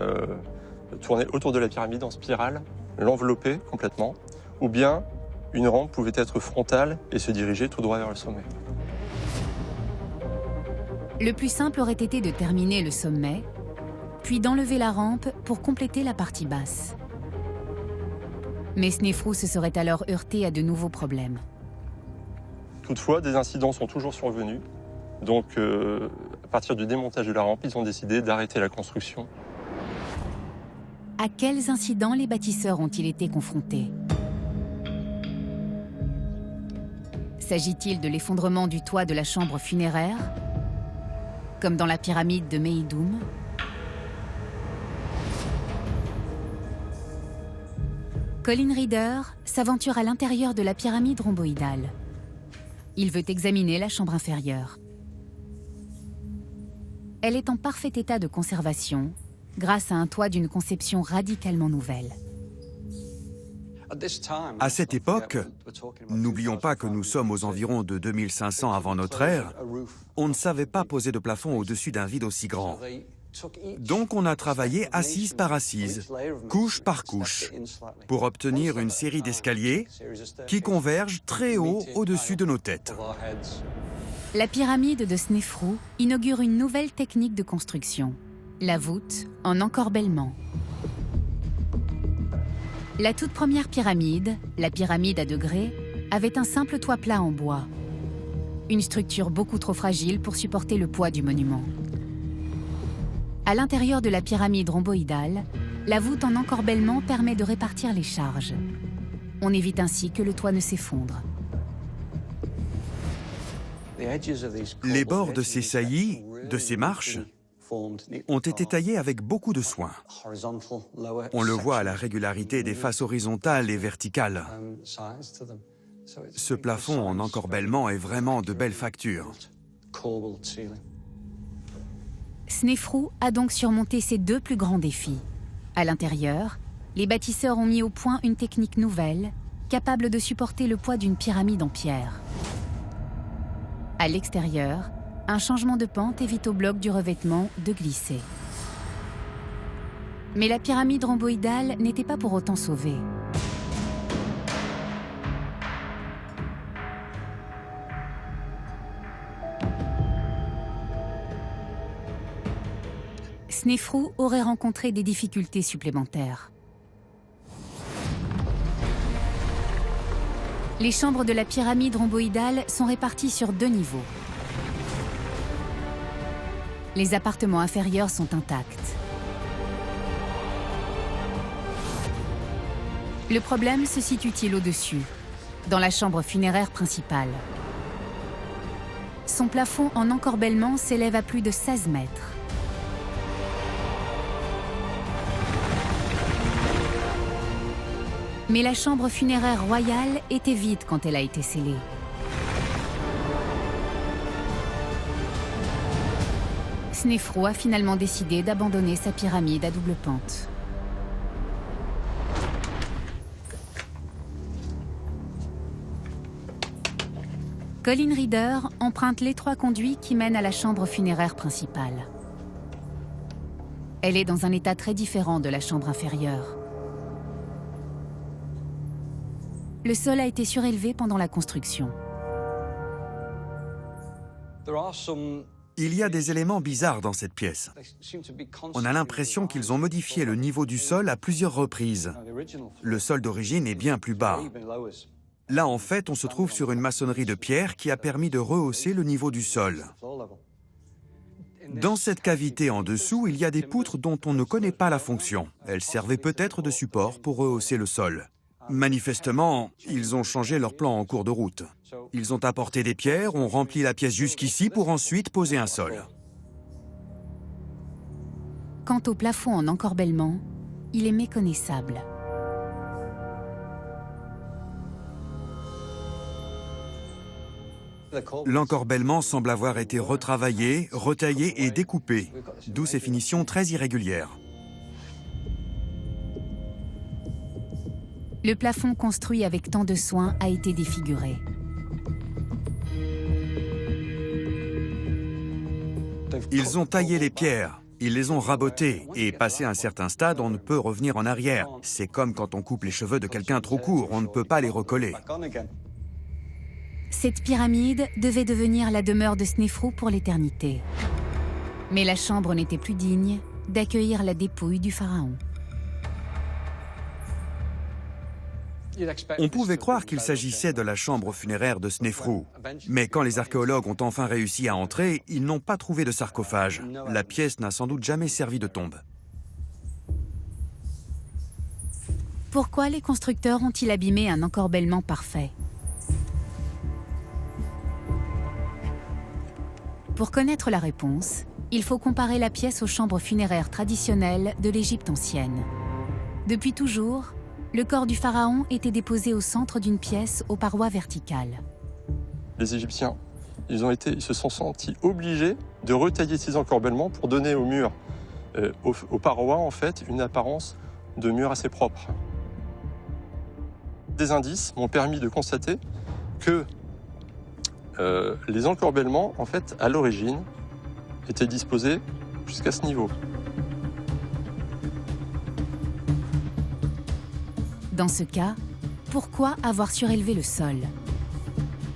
tourner autour de la pyramide en spirale, l'envelopper complètement, ou bien une rampe pouvait être frontale et se diriger tout droit vers le sommet. Le plus simple aurait été de terminer le sommet, puis d'enlever la rampe pour compléter la partie basse. Mais Snefrou se serait alors heurté à de nouveaux problèmes. Toutefois, des incidents sont toujours survenus. Donc, à partir du démontage de la rampe, ils ont décidé d'arrêter la construction. À quels incidents les bâtisseurs ont-ils été confrontés? S'agit-il de l'effondrement du toit de la chambre funéraire, comme dans la pyramide de Meidoum? Colin Reeder s'aventure à l'intérieur de la pyramide rhomboïdale. Il veut examiner la chambre inférieure. Elle est en parfait état de conservation, grâce à un toit d'une conception radicalement nouvelle. À cette époque, n'oublions pas que nous sommes aux environs de 2500 avant notre ère, on ne savait pas poser de plafond au-dessus d'un vide aussi grand. Donc on a travaillé assise par assise, couche par couche, pour obtenir une série d'escaliers qui convergent très haut au-dessus de nos têtes. La pyramide de Snefrou inaugure une nouvelle technique de construction, la voûte en encorbellement. La toute première pyramide, la pyramide à degrés, avait un simple toit plat en bois. Une structure beaucoup trop fragile pour supporter le poids du monument. À l'intérieur de la pyramide rhomboïdale, la voûte en encorbellement permet de répartir les charges. On évite ainsi que le toit ne s'effondre. Les bords de ces saillies, de ces marches, ont été taillés avec beaucoup de soin. On le voit à la régularité des faces horizontales et verticales. Ce plafond en encorbellement est vraiment de belle facture. Snefrou a donc surmonté ses deux plus grands défis. À l'intérieur, les bâtisseurs ont mis au point une technique nouvelle, capable de supporter le poids d'une pyramide en pierre. À l'extérieur, un changement de pente évite au bloc du revêtement de glisser. Mais la pyramide rhomboïdale n'était pas pour autant sauvée. Snefrou aurait rencontré des difficultés supplémentaires. Les chambres de la pyramide rhomboïdale sont réparties sur 2 niveaux. Les appartements inférieurs sont intacts. Le problème se situe-t-il au-dessus, dans la chambre funéraire principale? Son plafond en encorbellement s'élève à plus de 16 mètres. Mais la chambre funéraire royale était vide quand elle a été scellée. Snefrou a finalement décidé d'abandonner sa pyramide à double pente. Colin Reeder emprunte l'étroit conduit qui mène à la chambre funéraire principale. Elle est dans un état très différent de la chambre inférieure. Le sol a été surélevé pendant la construction. Il y a des éléments bizarres dans cette pièce. On a l'impression qu'ils ont modifié le niveau du sol à plusieurs reprises. Le sol d'origine est bien plus bas. Là, en fait, on se trouve sur une maçonnerie de pierre qui a permis de rehausser le niveau du sol. Dans cette cavité en dessous, il y a des poutres dont on ne connaît pas la fonction. Elles servaient peut-être de support pour rehausser le sol. Manifestement, ils ont changé leur plan en cours de route. Ils ont apporté des pierres, ont rempli la pièce jusqu'ici pour ensuite poser un sol. Quant au plafond en encorbellement, il est méconnaissable. L'encorbellement semble avoir été retravaillé, retaillé et découpé, d'où ces finitions très irrégulières. Le plafond construit avec tant de soin a été défiguré. Ils ont taillé les pierres, ils les ont rabotées, et passé un certain stade, on ne peut revenir en arrière. C'est comme quand on coupe les cheveux de quelqu'un trop courts, on ne peut pas les recoller. Cette pyramide devait devenir la demeure de Snéfrou pour l'éternité. Mais la chambre n'était plus digne d'accueillir la dépouille du pharaon. On pouvait croire qu'il s'agissait de la chambre funéraire de Snéfrou. Mais quand les archéologues ont enfin réussi à entrer, ils n'ont pas trouvé de sarcophage. La pièce n'a sans doute jamais servi de tombe. Pourquoi les constructeurs ont-ils abîmé un encorbellement parfait? Pour connaître la réponse, il faut comparer la pièce aux chambres funéraires traditionnelles de l'Égypte ancienne. Depuis toujours, le corps du pharaon était déposé au centre d'une pièce aux parois verticales. Les Égyptiens, ils se sont sentis obligés de retailler ces encorbellements pour donner aux murs, aux parois en fait, une apparence de mur assez propre. Des indices m'ont permis de constater que les encorbellements, en fait, à l'origine, étaient disposés jusqu'à ce niveau. Dans ce cas, pourquoi avoir surélevé le sol?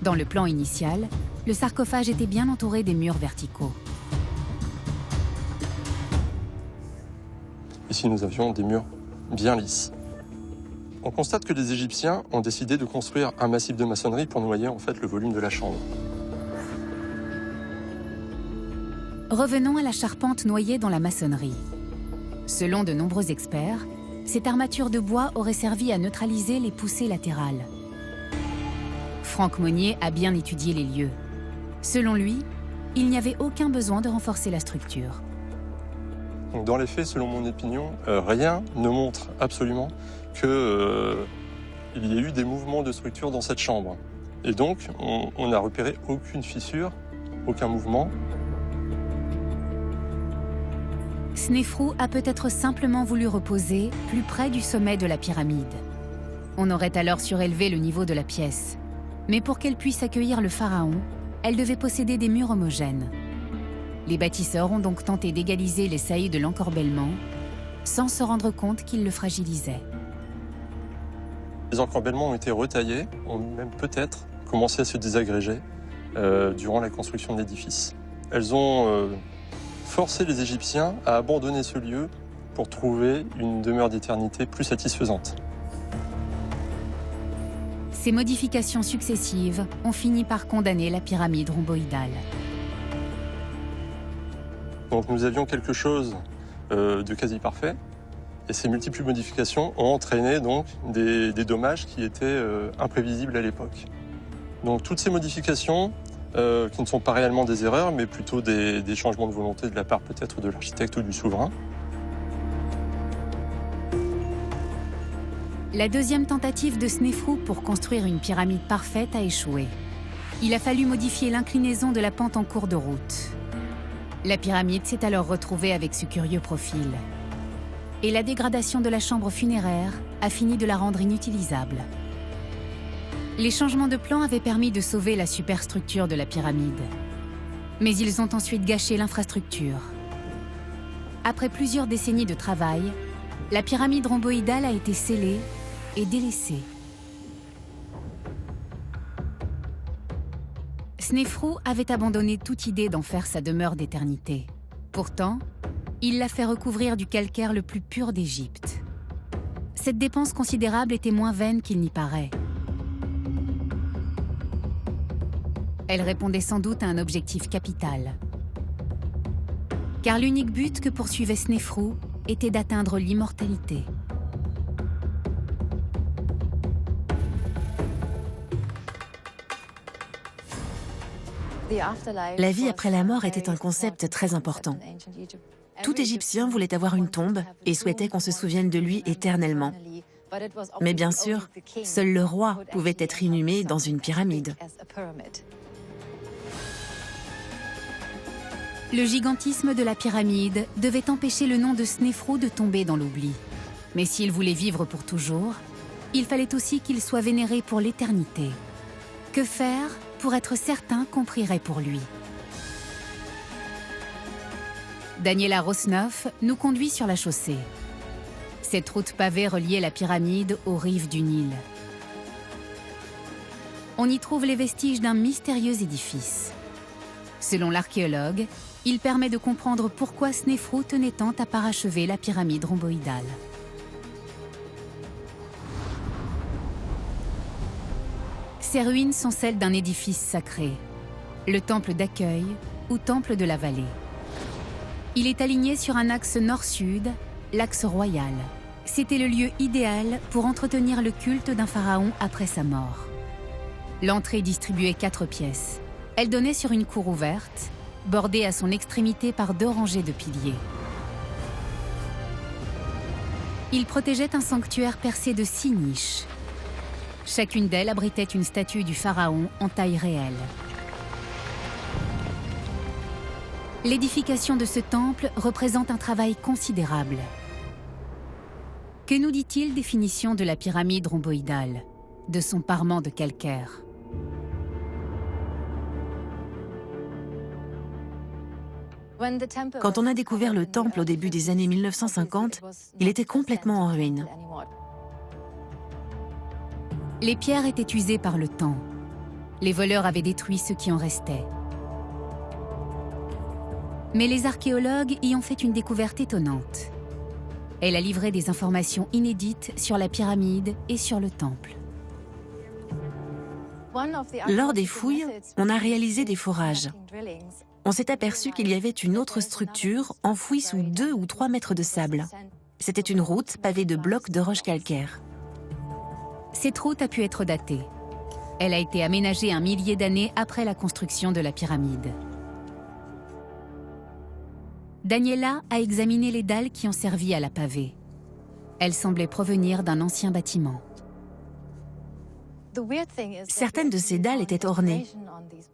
Dans le plan initial, le sarcophage était bien entouré des murs verticaux. Ici, nous avions des murs bien lisses. On constate que les Égyptiens ont décidé de construire un massif de maçonnerie pour noyer en fait le volume de la chambre. Revenons à la charpente noyée dans la maçonnerie. Selon de nombreux experts, cette armature de bois aurait servi à neutraliser les poussées latérales. Franck Monnier a bien étudié les lieux. Selon lui, il n'y avait aucun besoin de renforcer la structure. Donc dans les faits, selon mon opinion, rien ne montre absolument qu'il y ait eu des mouvements de structure dans cette chambre. Et donc, on n'a repéré aucune fissure, aucun mouvement. Snéfrou a peut-être simplement voulu reposer plus près du sommet de la pyramide. On aurait alors surélevé le niveau de la pièce. Mais pour qu'elle puisse accueillir le pharaon, elle devait posséder des murs homogènes. Les bâtisseurs ont donc tenté d'égaliser les saillies de l'encorbellement, sans se rendre compte qu'ils le fragilisaient. Les encorbellements ont été retaillés, ont même peut-être commencé à se désagréger durant la construction de l'édifice. Elles ont forcé les Égyptiens à abandonner ce lieu pour trouver une demeure d'éternité plus satisfaisante. Ces modifications successives ont fini par condamner la pyramide rhomboïdale. Donc nous avions quelque chose de quasi parfait, et ces multiples modifications ont entraîné donc des dommages qui étaient imprévisibles à l'époque. Donc toutes ces modifications, qui ne sont pas réellement des erreurs, mais plutôt des changements de volonté de la part peut-être de l'architecte ou du souverain. La deuxième tentative de Snéfrou pour construire une pyramide parfaite a échoué. Il a fallu modifier l'inclinaison de la pente en cours de route. La pyramide s'est alors retrouvée avec ce curieux profil. Et la dégradation de la chambre funéraire a fini de la rendre inutilisable. Les changements de plan avaient permis de sauver la superstructure de la pyramide. Mais ils ont ensuite gâché l'infrastructure. Après plusieurs décennies de travail, la pyramide rhomboïdale a été scellée et délaissée. Snéfrou avait abandonné toute idée d'en faire sa demeure d'éternité. Pourtant, il l'a fait recouvrir du calcaire le plus pur d'Égypte. Cette dépense considérable était moins vaine qu'il n'y paraît. Elle répondait sans doute à un objectif capital. Car l'unique but que poursuivait Snéfrou était d'atteindre l'immortalité. La vie après la mort était un concept très important. Tout Égyptien voulait avoir une tombe et souhaitait qu'on se souvienne de lui éternellement. Mais bien sûr, seul le roi pouvait être inhumé dans une pyramide. Le gigantisme de la pyramide devait empêcher le nom de Snéfrou de tomber dans l'oubli. Mais s'il voulait vivre pour toujours, il fallait aussi qu'il soit vénéré pour l'éternité. Que faire pour être certain qu'on prierait pour lui? Daniela Rosnoff nous conduit sur la chaussée. Cette route pavée reliait la pyramide aux rives du Nil. On y trouve les vestiges d'un mystérieux édifice. Selon l'archéologue, il permet de comprendre pourquoi Snéfrou tenait tant à parachever la pyramide rhomboïdale. Ces ruines sont celles d'un édifice sacré, le temple d'accueil ou temple de la vallée. Il est aligné sur un axe nord-sud, l'axe royal. C'était le lieu idéal pour entretenir le culte d'un pharaon après sa mort. L'entrée distribuait 4 pièces. Elle donnait sur une cour ouverte, bordée à son extrémité par 2 rangées de piliers. Il protégeait un sanctuaire percé de 6 niches. Chacune d'elles abritait une statue du pharaon en taille réelle. L'édification de ce temple représente un travail considérable. Que nous dit-il des finitions de la pyramide rhomboïdale, de son parement de calcaire? Quand on a découvert le temple au début des années 1950, il était complètement en ruine. Les pierres étaient usées par le temps. Les voleurs avaient détruit ce qui en restait. Mais les archéologues y ont fait une découverte étonnante. Elle a livré des informations inédites sur la pyramide et sur le temple. Lors des fouilles, on a réalisé des forages. On s'est aperçu qu'il y avait une autre structure enfouie sous 2 ou 3 mètres de sable. C'était une route pavée de blocs de roches calcaires. Cette route a pu être datée. Elle a été aménagée 1 millier d'années après la construction de la pyramide. Daniela a examiné les dalles qui ont servi à la paver. Elles semblaient provenir d'un ancien bâtiment. Certaines de ces dalles étaient ornées.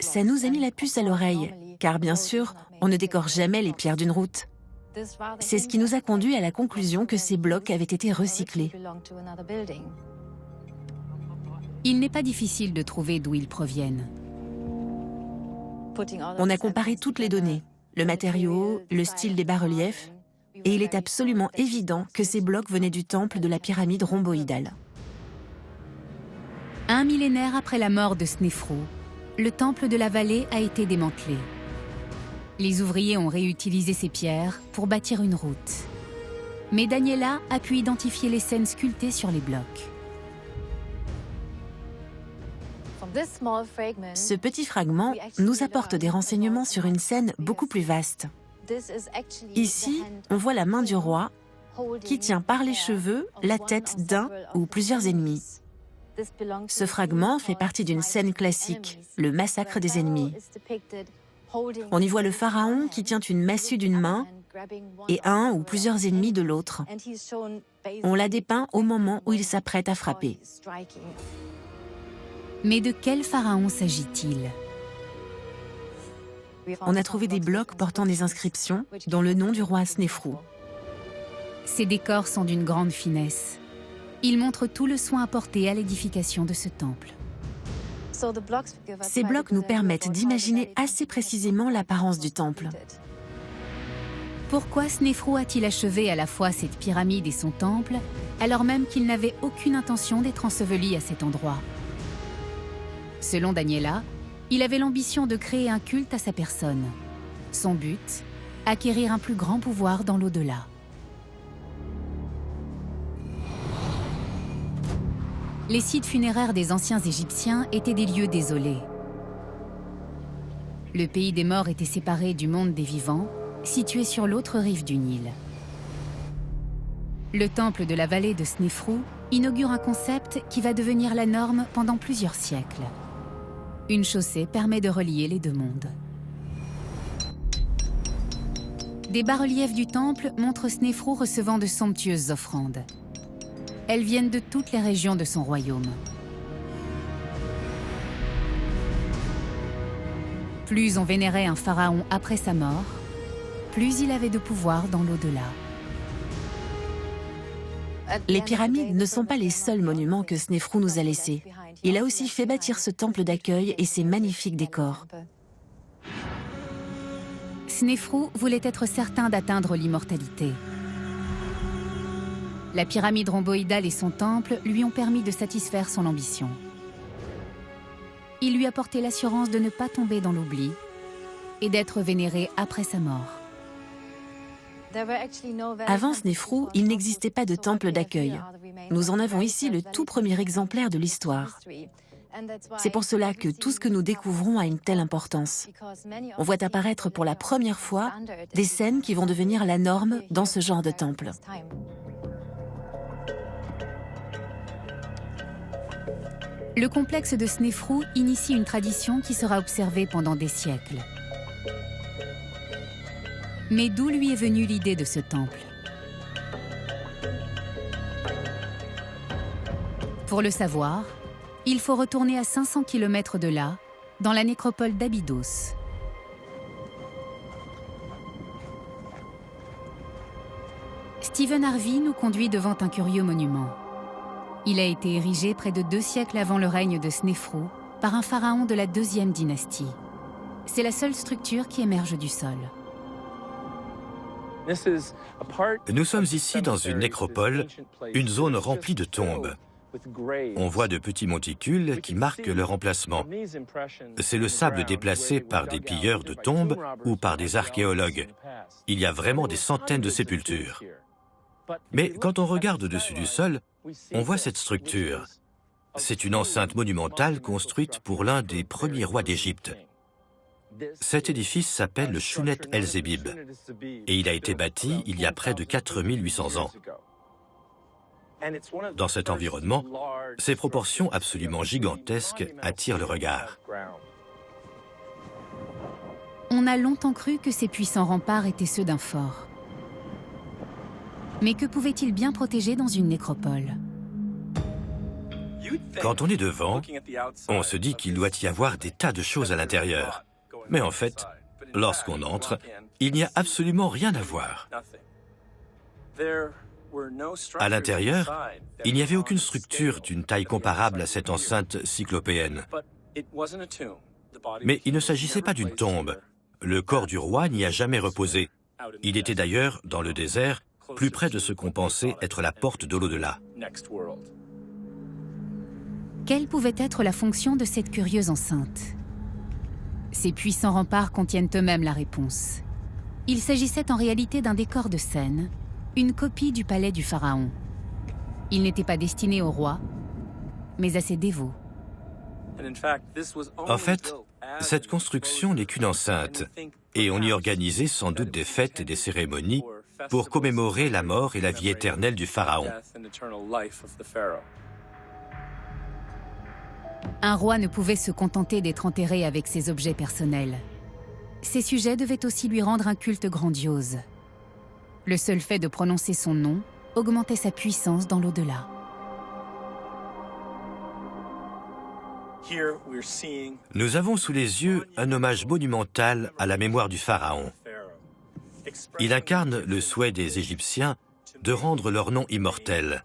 Ça nous a mis la puce à l'oreille, car bien sûr, on ne décore jamais les pierres d'une route. C'est ce qui nous a conduit à la conclusion que ces blocs avaient été recyclés. Il n'est pas difficile de trouver d'où ils proviennent. On a comparé toutes les données, le matériau, le style des bas-reliefs, et il est absolument évident que ces blocs venaient du temple de la pyramide rhomboïdale. 1 millénaire après la mort de Snéfrou, le temple de la vallée a été démantelé. Les ouvriers ont réutilisé ces pierres pour bâtir une route. Mais Daniela a pu identifier les scènes sculptées sur les blocs. Ce petit fragment nous apporte des renseignements sur une scène beaucoup plus vaste. Ici, on voit la main du roi qui tient par les cheveux la tête d'un ou plusieurs ennemis. Ce fragment fait partie d'une scène classique, le massacre des ennemis. On y voit le pharaon qui tient une massue d'une main et un ou plusieurs ennemis de l'autre. On l'a dépeint au moment où il s'apprête à frapper. Mais de quel pharaon s'agit-il? On a trouvé des blocs portant des inscriptions, dont le nom du roi Snéfrou. Ces décors sont d'une grande finesse. Ils montrent tout le soin apporté à l'édification de ce temple. Ces blocs nous permettent d'imaginer assez précisément l'apparence du temple. Pourquoi Snéfrou a-t-il achevé à la fois cette pyramide et son temple, alors même qu'il n'avait aucune intention d'être enseveli à cet endroit? Selon Daniela, il avait l'ambition de créer un culte à sa personne. Son but, acquérir un plus grand pouvoir dans l'au-delà. Les sites funéraires des anciens Égyptiens étaient des lieux désolés. Le pays des morts était séparé du monde des vivants, situé sur l'autre rive du Nil. Le temple de la vallée de Snéfrou inaugure un concept qui va devenir la norme pendant plusieurs siècles. Une chaussée permet de relier les deux mondes. Des bas-reliefs du temple montrent Snéfrou recevant de somptueuses offrandes. Elles viennent de toutes les régions de son royaume. Plus on vénérait un pharaon après sa mort, plus il avait de pouvoir dans l'au-delà. Les pyramides ne sont pas les seuls monuments que Snéfrou nous a laissés. Il a aussi fait bâtir ce temple d'accueil et ses magnifiques décors. Snéfrou voulait être certain d'atteindre l'immortalité. La pyramide rhomboïdale et son temple lui ont permis de satisfaire son ambition. Il lui apportait l'assurance de ne pas tomber dans l'oubli et d'être vénéré après sa mort. Avant Snéfrou, il n'existait pas de temple d'accueil. Nous en avons ici le tout premier exemplaire de l'histoire. C'est pour cela que tout ce que nous découvrons a une telle importance. On voit apparaître pour la première fois des scènes qui vont devenir la norme dans ce genre de temple. Le complexe de Snéfrou initie une tradition qui sera observée pendant des siècles. Mais d'où lui est venue l'idée de ce temple? Pour le savoir, il faut retourner à 500 km de là, dans la nécropole d'Abydos. Stephen Harvey nous conduit devant un curieux monument. Il a été érigé près de 2 siècles avant le règne de Snéfrou par un pharaon de la 2e dynastie. C'est la seule structure qui émerge du sol. Nous sommes ici dans une nécropole, une zone remplie de tombes. On voit de petits monticules qui marquent leur emplacement. C'est le sable déplacé par des pilleurs de tombes ou par des archéologues. Il y a vraiment des centaines de sépultures. Mais quand on regarde au-dessus du sol, on voit cette structure. C'est une enceinte monumentale construite pour l'un des premiers rois d'Égypte. Cet édifice s'appelle le Chounet el-Zébib et il a été bâti il y a près de 4800 ans. Dans cet environnement, ses proportions absolument gigantesques attirent le regard. On a longtemps cru que ces puissants remparts étaient ceux d'un fort. Mais que pouvait-il bien protéger dans une nécropole? Quand on est devant, on se dit qu'il doit y avoir des tas de choses à l'intérieur. Mais en fait, lorsqu'on entre, il n'y a absolument rien à voir. À l'intérieur, il n'y avait aucune structure d'une taille comparable à cette enceinte cyclopéenne. Mais il ne s'agissait pas d'une tombe. Le corps du roi n'y a jamais reposé. Il était d'ailleurs dans le désert, plus près de ce qu'on pensait être la porte de l'au-delà. Quelle pouvait être la fonction de cette curieuse enceinte? Ces puissants remparts contiennent eux-mêmes la réponse. Il s'agissait en réalité d'un décor de scène, une copie du palais du pharaon. Il n'était pas destiné au roi, mais à ses dévots. En fait, cette construction n'est qu'une enceinte, et on y organisait sans doute des fêtes et des cérémonies pour commémorer la mort et la vie éternelle du pharaon. Un roi ne pouvait se contenter d'être enterré avec ses objets personnels. Ses sujets devaient aussi lui rendre un culte grandiose. Le seul fait de prononcer son nom augmentait sa puissance dans l'au-delà. Nous avons sous les yeux un hommage monumental à la mémoire du pharaon. Il incarne le souhait des Égyptiens de rendre leur nom immortel.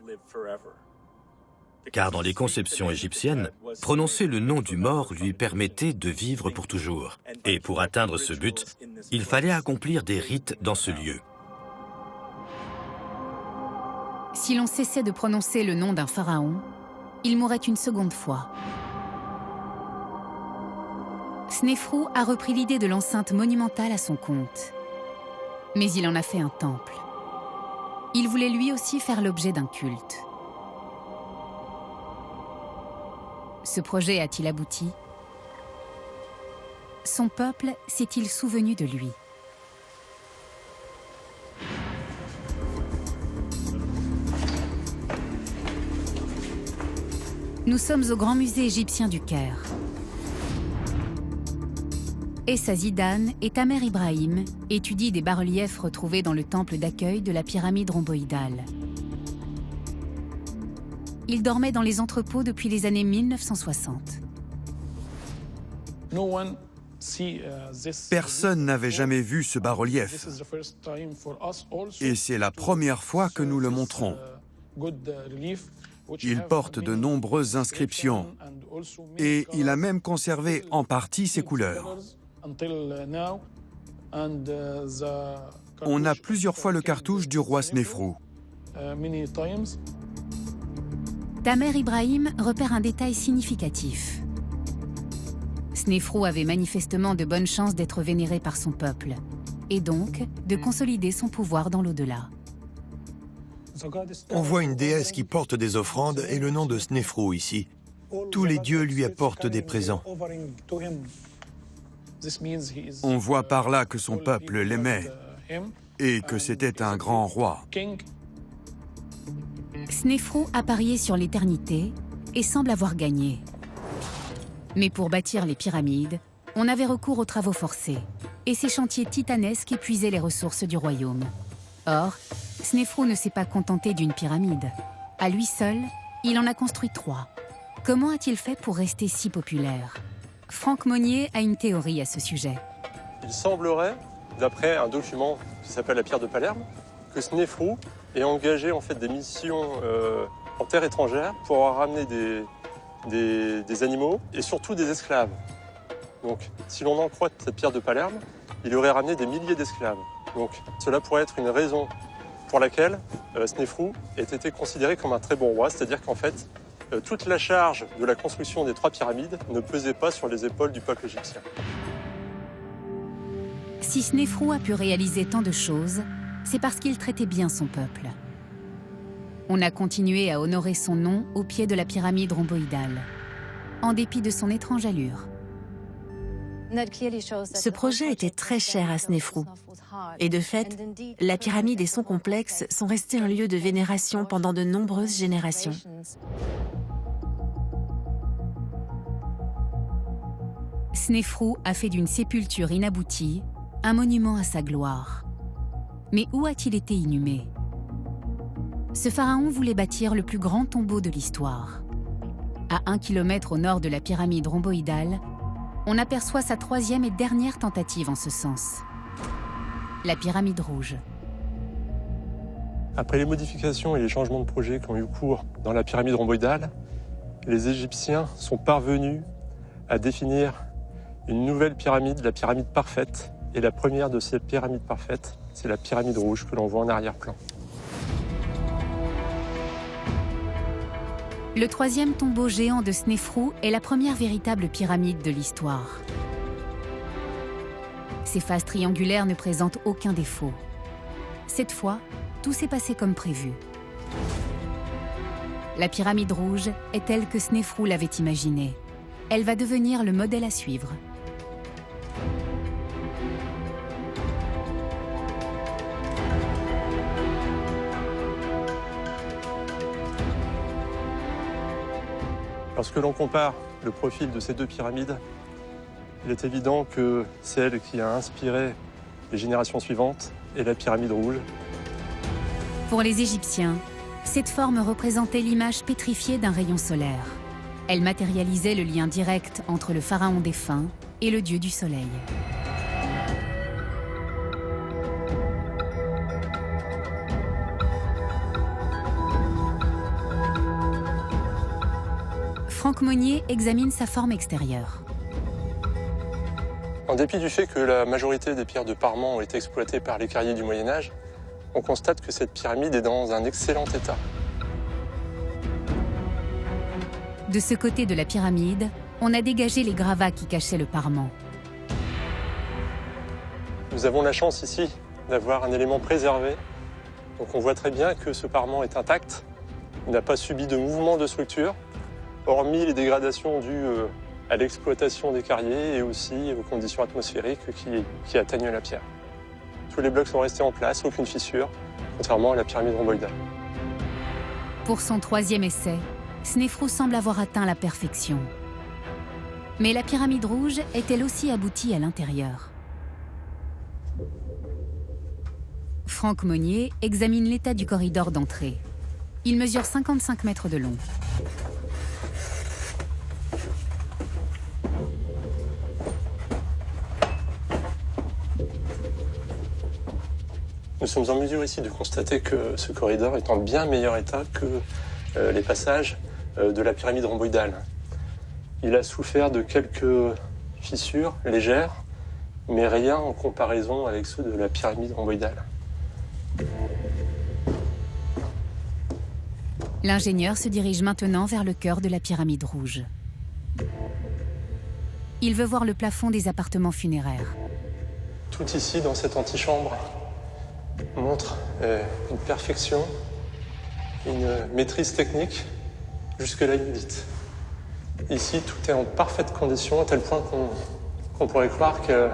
Car dans les conceptions égyptiennes, prononcer le nom du mort lui permettait de vivre pour toujours. Et pour atteindre ce but, il fallait accomplir des rites dans ce lieu. Si l'on cessait de prononcer le nom d'un pharaon, il mourrait une seconde fois. Snéfrou a repris l'idée de l'enceinte monumentale à son compte. Mais il en a fait un temple. Il voulait lui aussi faire l'objet d'un culte. Ce projet a-t-il abouti? Son peuple s'est-il souvenu de lui? Nous sommes au Grand Musée égyptien du Caire. Essa Zidane et Tamer Ibrahim étudient des bas-reliefs retrouvés dans le temple d'accueil de la pyramide rhomboïdale. Ils dormaient dans les entrepôts depuis les années 1960. Personne n'avait jamais vu ce bas-relief. Et c'est la première fois que nous le montrons. Il porte de nombreuses inscriptions. Et il a même conservé en partie ses couleurs. On a plusieurs fois le cartouche du roi Snefrou. Tamer Ibrahim repère un détail significatif. Snefrou avait manifestement de bonnes chances d'être vénéré par son peuple, et donc de consolider son pouvoir dans l'au-delà. On voit une déesse qui porte des offrandes et le nom de Snefrou ici. Tous les dieux lui apportent des présents. On voit par là que son peuple l'aimait et que c'était un grand roi. Snefrou a parié sur l'éternité et semble avoir gagné. Mais pour bâtir les pyramides, on avait recours aux travaux forcés, et ces chantiers titanesques épuisaient les ressources du royaume. Or, Snefrou ne s'est pas contenté d'une pyramide. À lui seul, il en a construit 3. Comment a-t-il fait pour rester si populaire? Franck Monnier a une théorie à ce sujet. Il semblerait, d'après un document qui s'appelle la pierre de Palerme, que Snefrou ait engagé en fait des missions en terre étrangère pour ramener des animaux et surtout des esclaves. Donc, si l'on en croit cette pierre de Palerme, il aurait ramené des milliers d'esclaves. Donc, cela pourrait être une raison pour laquelle Snefrou ait été considéré comme un très bon roi, c'est-à-dire qu'en fait, toute la charge de la construction des 3 pyramides ne pesait pas sur les épaules du peuple égyptien. Si Snefrou a pu réaliser tant de choses, c'est parce qu'il traitait bien son peuple. On a continué à honorer son nom au pied de la pyramide rhomboïdale, en dépit de son étrange allure. Ce projet était très cher à Snefrou. Et de fait, la pyramide et son complexe sont restés un lieu de vénération pendant de nombreuses générations. Snefrou a fait d'une sépulture inaboutie un monument à sa gloire. Mais où a-t-il été inhumé? Ce pharaon voulait bâtir le plus grand tombeau de l'histoire. À 1 kilomètre au nord de la pyramide rhomboïdale, on aperçoit sa 3e et dernière tentative en ce sens. La pyramide rouge. Après les modifications et les changements de projet qui ont eu cours dans la pyramide rhomboïdale, les Égyptiens sont parvenus à définir une nouvelle pyramide, la pyramide parfaite. Et la première de ces pyramides parfaites, c'est la pyramide rouge que l'on voit en arrière-plan. Le 3e tombeau géant de Snefrou est la première véritable pyramide de l'histoire. Ses faces triangulaires ne présentent aucun défaut. Cette fois, tout s'est passé comme prévu. La pyramide rouge est telle que Snefrou l'avait imaginée. Elle va devenir le modèle à suivre. Lorsque l'on compare le profil de ces 2 pyramides, il est évident que celle qui a inspiré les générations suivantes est la pyramide rouge. Pour les Égyptiens, cette forme représentait l'image pétrifiée d'un rayon solaire. Elle matérialisait le lien direct entre le pharaon défunt et le dieu du soleil. Franck Monnier examine sa forme extérieure. En dépit du fait que la majorité des pierres de parement ont été exploitées par les carriers du Moyen-Âge, on constate que cette pyramide est dans un excellent état. De ce côté de la pyramide, on a dégagé les gravats qui cachaient le parement. Nous avons la chance ici d'avoir un élément préservé. Donc on voit très bien que ce parement est intact. Il n'a pas subi de mouvement de structure, hormis les dégradations dues à l'exploitation des carriers et aussi aux conditions atmosphériques qui atteignent la pierre. Tous les blocs sont restés en place, aucune fissure, contrairement à la pyramide rhomboïdale. Pour son 3e essai, Snefrou semble avoir atteint la perfection. Mais la pyramide rouge est elle aussi aboutie à l'intérieur. Franck Monnier examine l'état du corridor d'entrée. Il mesure 55 mètres de long. Nous sommes en mesure ici de constater que ce corridor est en bien meilleur état que les passages de la pyramide rhomboïdale. Il a souffert de quelques fissures légères, mais rien en comparaison avec ceux de la pyramide rhomboïdale. L'ingénieur se dirige maintenant vers le cœur de la pyramide rouge. Il veut voir le plafond des appartements funéraires. Tout ici, dans cette antichambre, montre une perfection, une maîtrise technique jusque-là inédite. Ici, tout est en parfaite condition, à tel point qu'on pourrait croire que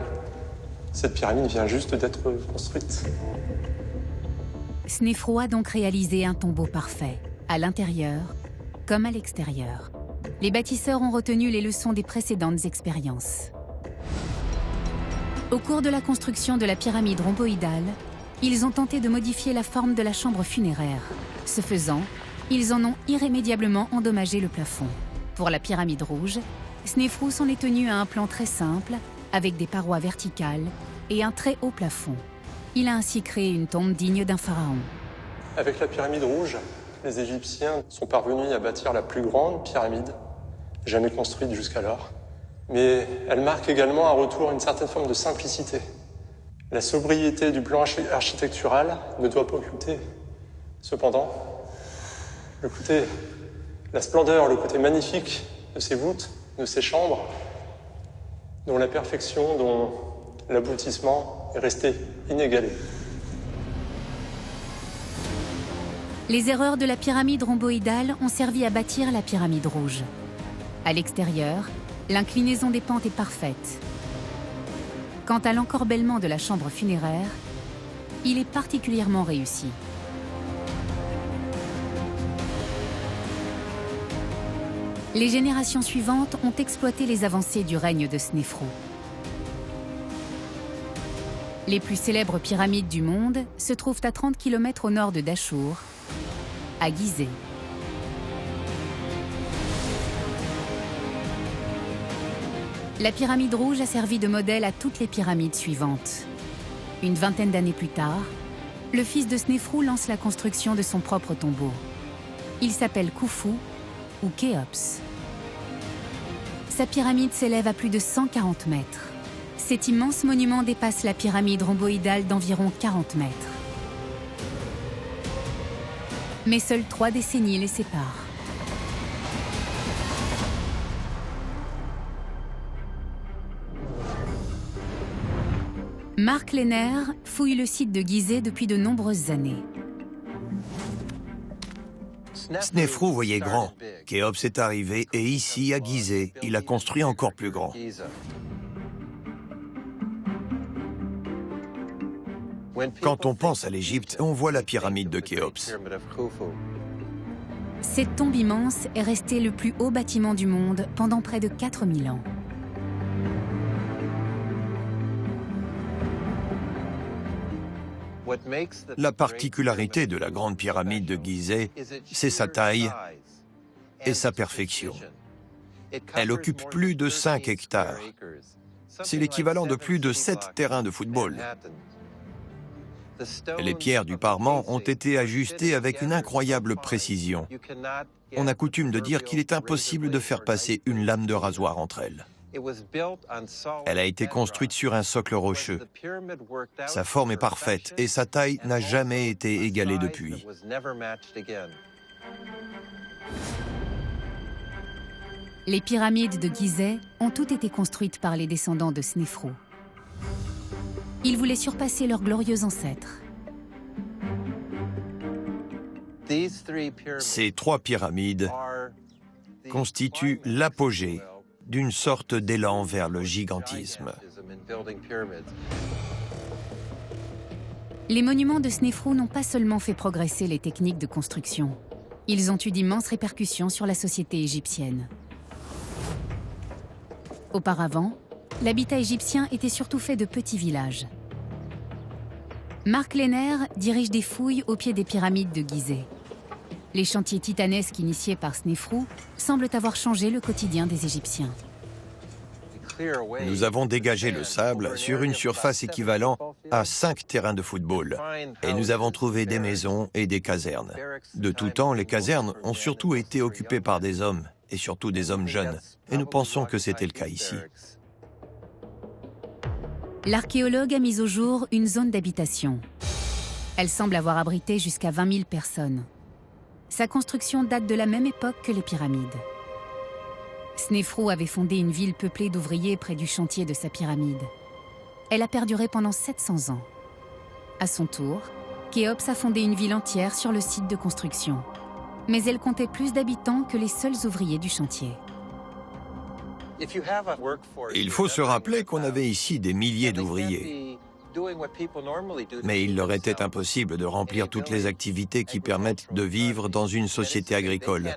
cette pyramide vient juste d'être construite. Snefrou a donc réalisé un tombeau parfait, à l'intérieur comme à l'extérieur. Les bâtisseurs ont retenu les leçons des précédentes expériences. Au cours de la construction de la pyramide rhomboïdale, ils ont tenté de modifier la forme de la chambre funéraire. Ce faisant, ils en ont irrémédiablement endommagé le plafond. Pour la pyramide rouge, Snefrou s'en est tenu à un plan très simple, avec des parois verticales et un très haut plafond. Il a ainsi créé une tombe digne d'un pharaon. Avec la pyramide rouge, les Égyptiens sont parvenus à bâtir la plus grande pyramide jamais construite jusqu'alors. Mais elle marque également un retour à une certaine forme de simplicité. La sobriété du plan architectural ne doit pas occulter. Cependant, la splendeur, le côté magnifique de ces voûtes, de ces chambres, dont la perfection, dont l'aboutissement est resté inégalé. Les erreurs de la pyramide rhomboïdale ont servi à bâtir la pyramide rouge. À l'extérieur, l'inclinaison des pentes est parfaite. Quant à l'encorbellement de la chambre funéraire, il est particulièrement réussi. Les générations suivantes ont exploité les avancées du règne de Snefrou. Les plus célèbres pyramides du monde se trouvent à 30 km au nord de Dachour, à Gizeh. La pyramide rouge a servi de modèle à toutes les pyramides suivantes. Une vingtaine d'années plus tard, le fils de Snefrou lance la construction de son propre tombeau. Il s'appelle Khufu ou Khéops. Sa pyramide s'élève à plus de 140 mètres. Cet immense monument dépasse la pyramide rhomboïdale d'environ 40 mètres. Mais seules 3 décennies les séparent. Marc Lehner fouille le site de Gizeh depuis de nombreuses années. Snefrou voyait grand. Khéops est arrivé et ici, à Gizeh, il a construit encore plus grand. Quand on pense à l'Égypte, on voit la pyramide de Khéops. Cette tombe immense est restée le plus haut bâtiment du monde pendant près de 4000 ans. La particularité de la grande pyramide de Gizeh, c'est sa taille et sa perfection. Elle occupe plus de 5 hectares. C'est l'équivalent de plus de 7 terrains de football. Les pierres du parement ont été ajustées avec une incroyable précision. On a coutume de dire qu'il est impossible de faire passer une lame de rasoir entre elles. Elle a été construite sur un socle rocheux. Sa forme est parfaite et sa taille n'a jamais été égalée depuis. Les pyramides de Gizeh ont toutes été construites par les descendants de Snefrou. Ils voulaient surpasser leurs glorieux ancêtres. Ces 3 pyramides constituent l'apogée d'une sorte d'élan vers le gigantisme. Les monuments de Snefrou n'ont pas seulement fait progresser les techniques de construction. Ils ont eu d'immenses répercussions sur la société égyptienne. Auparavant, l'habitat égyptien était surtout fait de petits villages. Mark Lehner dirige des fouilles au pied des pyramides de Gizeh. Les chantiers titanesques initiés par Snéfrou semblent avoir changé le quotidien des Égyptiens. Nous avons dégagé le sable sur une surface équivalente à 5 terrains de football. Et nous avons trouvé des maisons et des casernes. De tout temps, les casernes ont surtout été occupées par des hommes, et surtout des hommes jeunes. Et nous pensons que c'était le cas ici. L'archéologue a mis au jour une zone d'habitation. Elle semble avoir abrité jusqu'à 20 000 personnes. Sa construction date de la même époque que les pyramides. Snéfrou avait fondé une ville peuplée d'ouvriers près du chantier de sa pyramide. Elle a perduré pendant 700 ans. À son tour, Khéops a fondé une ville entière sur le site de construction. Mais elle comptait plus d'habitants que les seuls ouvriers du chantier. Il faut se rappeler qu'on avait ici des milliers d'ouvriers. Mais il leur était impossible de remplir toutes les activités qui permettent de vivre dans une société agricole.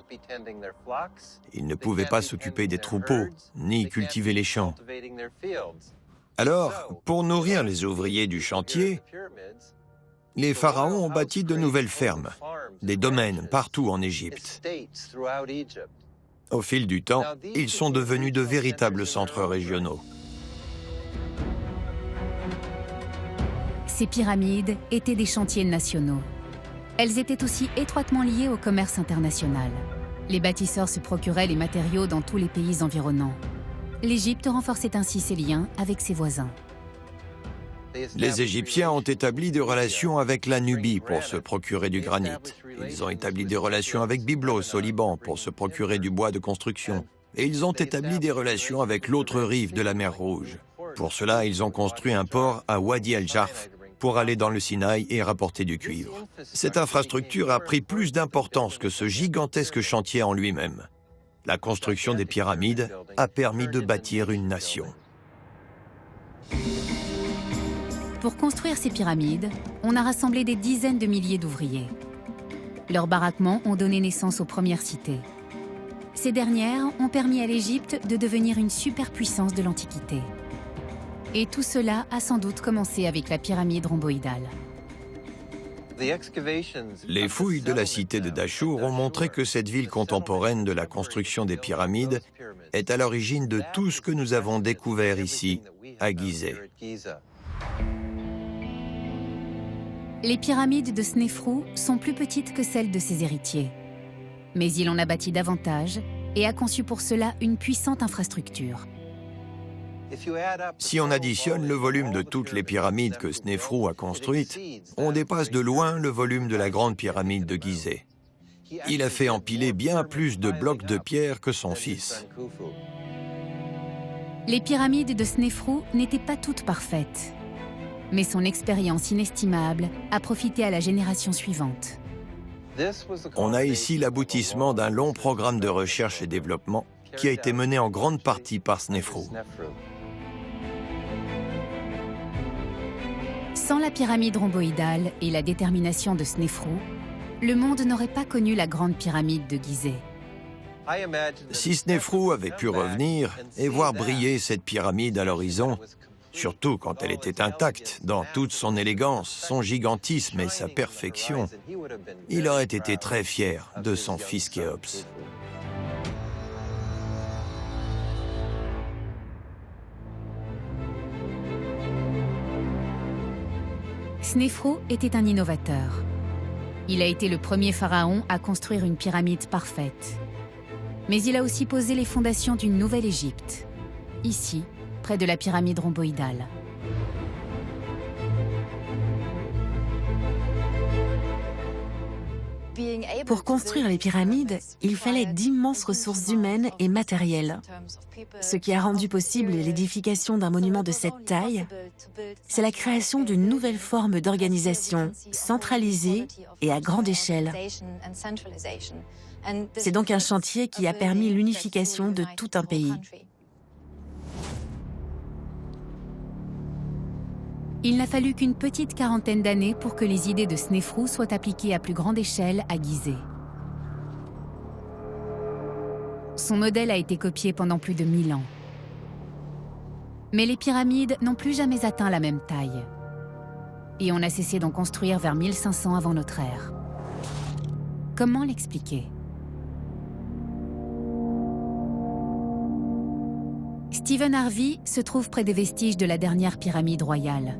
Ils ne pouvaient pas s'occuper des troupeaux, ni cultiver les champs. Alors, pour nourrir les ouvriers du chantier, les pharaons ont bâti de nouvelles fermes, des domaines partout en Égypte. Au fil du temps, ils sont devenus de véritables centres régionaux. Ces pyramides étaient des chantiers nationaux. Elles étaient aussi étroitement liées au commerce international. Les bâtisseurs se procuraient les matériaux dans tous les pays environnants. L'Égypte renforçait ainsi ses liens avec ses voisins. Les Égyptiens ont établi des relations avec la Nubie pour se procurer du granit. Ils ont établi des relations avec Byblos au Liban pour se procurer du bois de construction. Et ils ont établi des relations avec l'autre rive de la mer Rouge. Pour cela, ils ont construit un port à Wadi el-Jarf pour aller dans le Sinaï et rapporter du cuivre. Cette infrastructure a pris plus d'importance que ce gigantesque chantier en lui-même. La construction des pyramides a permis de bâtir une nation. Pour construire ces pyramides, on a rassemblé des dizaines de milliers d'ouvriers. Leurs baraquements ont donné naissance aux premières cités. Ces dernières ont permis à l'Égypte de devenir une superpuissance de l'Antiquité. Et tout cela a sans doute commencé avec la pyramide rhomboïdale. Les fouilles de la cité de Dachour ont montré que cette ville contemporaine de la construction des pyramides est à l'origine de tout ce que nous avons découvert ici, à Gizeh. Les pyramides de Snéfrou sont plus petites que celles de ses héritiers. Mais il en a bâti davantage et a conçu pour cela une puissante infrastructure. Si on additionne le volume de toutes les pyramides que Snéfrou a construites, on dépasse de loin le volume de la grande pyramide de Gizeh. Il a fait empiler bien plus de blocs de pierre que son fils. Les pyramides de Snéfrou n'étaient pas toutes parfaites. Mais son expérience inestimable a profité à la génération suivante. On a ici l'aboutissement d'un long programme de recherche et développement qui a été mené en grande partie par Snéfrou. Sans la pyramide rhomboïdale et la détermination de Snéfrou, le monde n'aurait pas connu la grande pyramide de Gizeh. Si Snéfrou avait pu revenir et voir briller cette pyramide à l'horizon, surtout quand elle était intacte, dans toute son élégance, son gigantisme et sa perfection, il aurait été très fier de son fils Khéops. Snéfrou était un innovateur. Il a été le premier pharaon à construire une pyramide parfaite. Mais il a aussi posé les fondations d'une nouvelle Égypte, ici, près de la pyramide rhomboïdale. Pour construire les pyramides, il fallait d'immenses ressources humaines et matérielles. Ce qui a rendu possible l'édification d'un monument de cette taille, c'est la création d'une nouvelle forme d'organisation centralisée et à grande échelle. C'est donc un chantier qui a permis l'unification de tout un pays. Il n'a fallu qu'une petite quarantaine d'années pour que les idées de Snéfrou soient appliquées à plus grande échelle à Gizeh. Son modèle a été copié pendant plus de 1000 ans. Mais les pyramides n'ont plus jamais atteint la même taille. Et on a cessé d'en construire vers 1500 avant notre ère. Comment l'expliquer? Stephen Harvey se trouve près des vestiges de la dernière pyramide royale.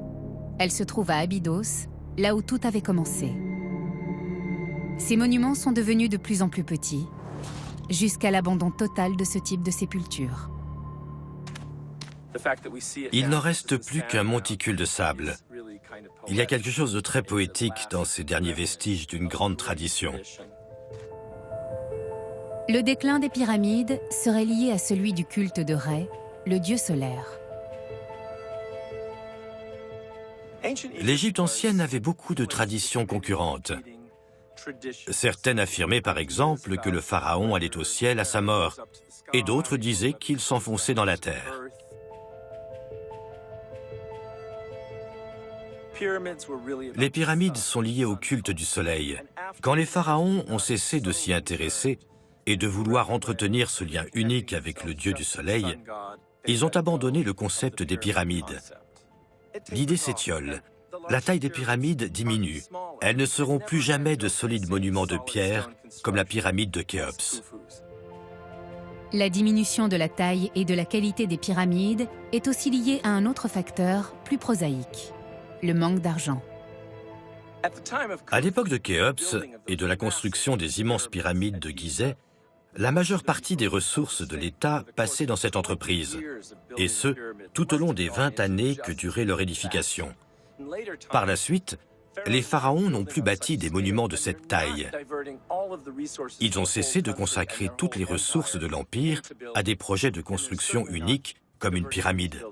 Elle se trouve à Abydos, là où tout avait commencé. Ces monuments sont devenus de plus en plus petits, jusqu'à l'abandon total de ce type de sépulture. Il n'en reste plus qu'un monticule de sable. Il y a quelque chose de très poétique dans ces derniers vestiges d'une grande tradition. Le déclin des pyramides serait lié à celui du culte de Rê, le dieu solaire. L'Égypte ancienne avait beaucoup de traditions concurrentes. Certaines affirmaient par exemple que le pharaon allait au ciel à sa mort, et d'autres disaient qu'il s'enfonçait dans la terre. Les pyramides sont liées au culte du soleil. Quand les pharaons ont cessé de s'y intéresser et de vouloir entretenir ce lien unique avec le dieu du soleil, ils ont abandonné le concept des pyramides. L'idée s'étiole. La taille des pyramides diminue. Elles ne seront plus jamais de solides monuments de pierre comme la pyramide de Khéops. La diminution de la taille et de la qualité des pyramides est aussi liée à un autre facteur plus prosaïque, le manque d'argent. À l'époque de Khéops et de la construction des immenses pyramides de Gizeh, la majeure partie des ressources de l'État passaient dans cette entreprise, et ce, tout au long des 20 années que durait leur édification. Par la suite, les pharaons n'ont plus bâti des monuments de cette taille. Ils ont cessé de consacrer toutes les ressources de l'Empire à des projets de construction uniques comme une pyramide.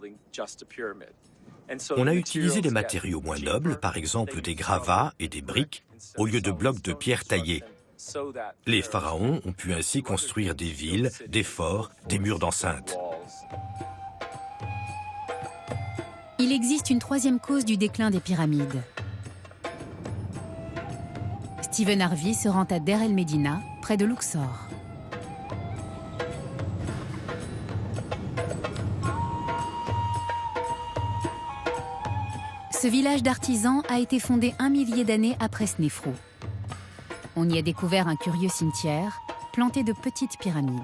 On a utilisé des matériaux moins nobles, par exemple des gravats et des briques, au lieu de blocs de pierre taillés. Les pharaons ont pu ainsi construire des villes, des forts, des murs d'enceinte. Il existe une troisième cause du déclin des pyramides. Stephen Harvey se rend à Der El Medina, près de Luxor. Ce village d'artisans a été fondé 1 millier d'années après Snéfrou. On y a découvert un curieux cimetière, planté de petites pyramides.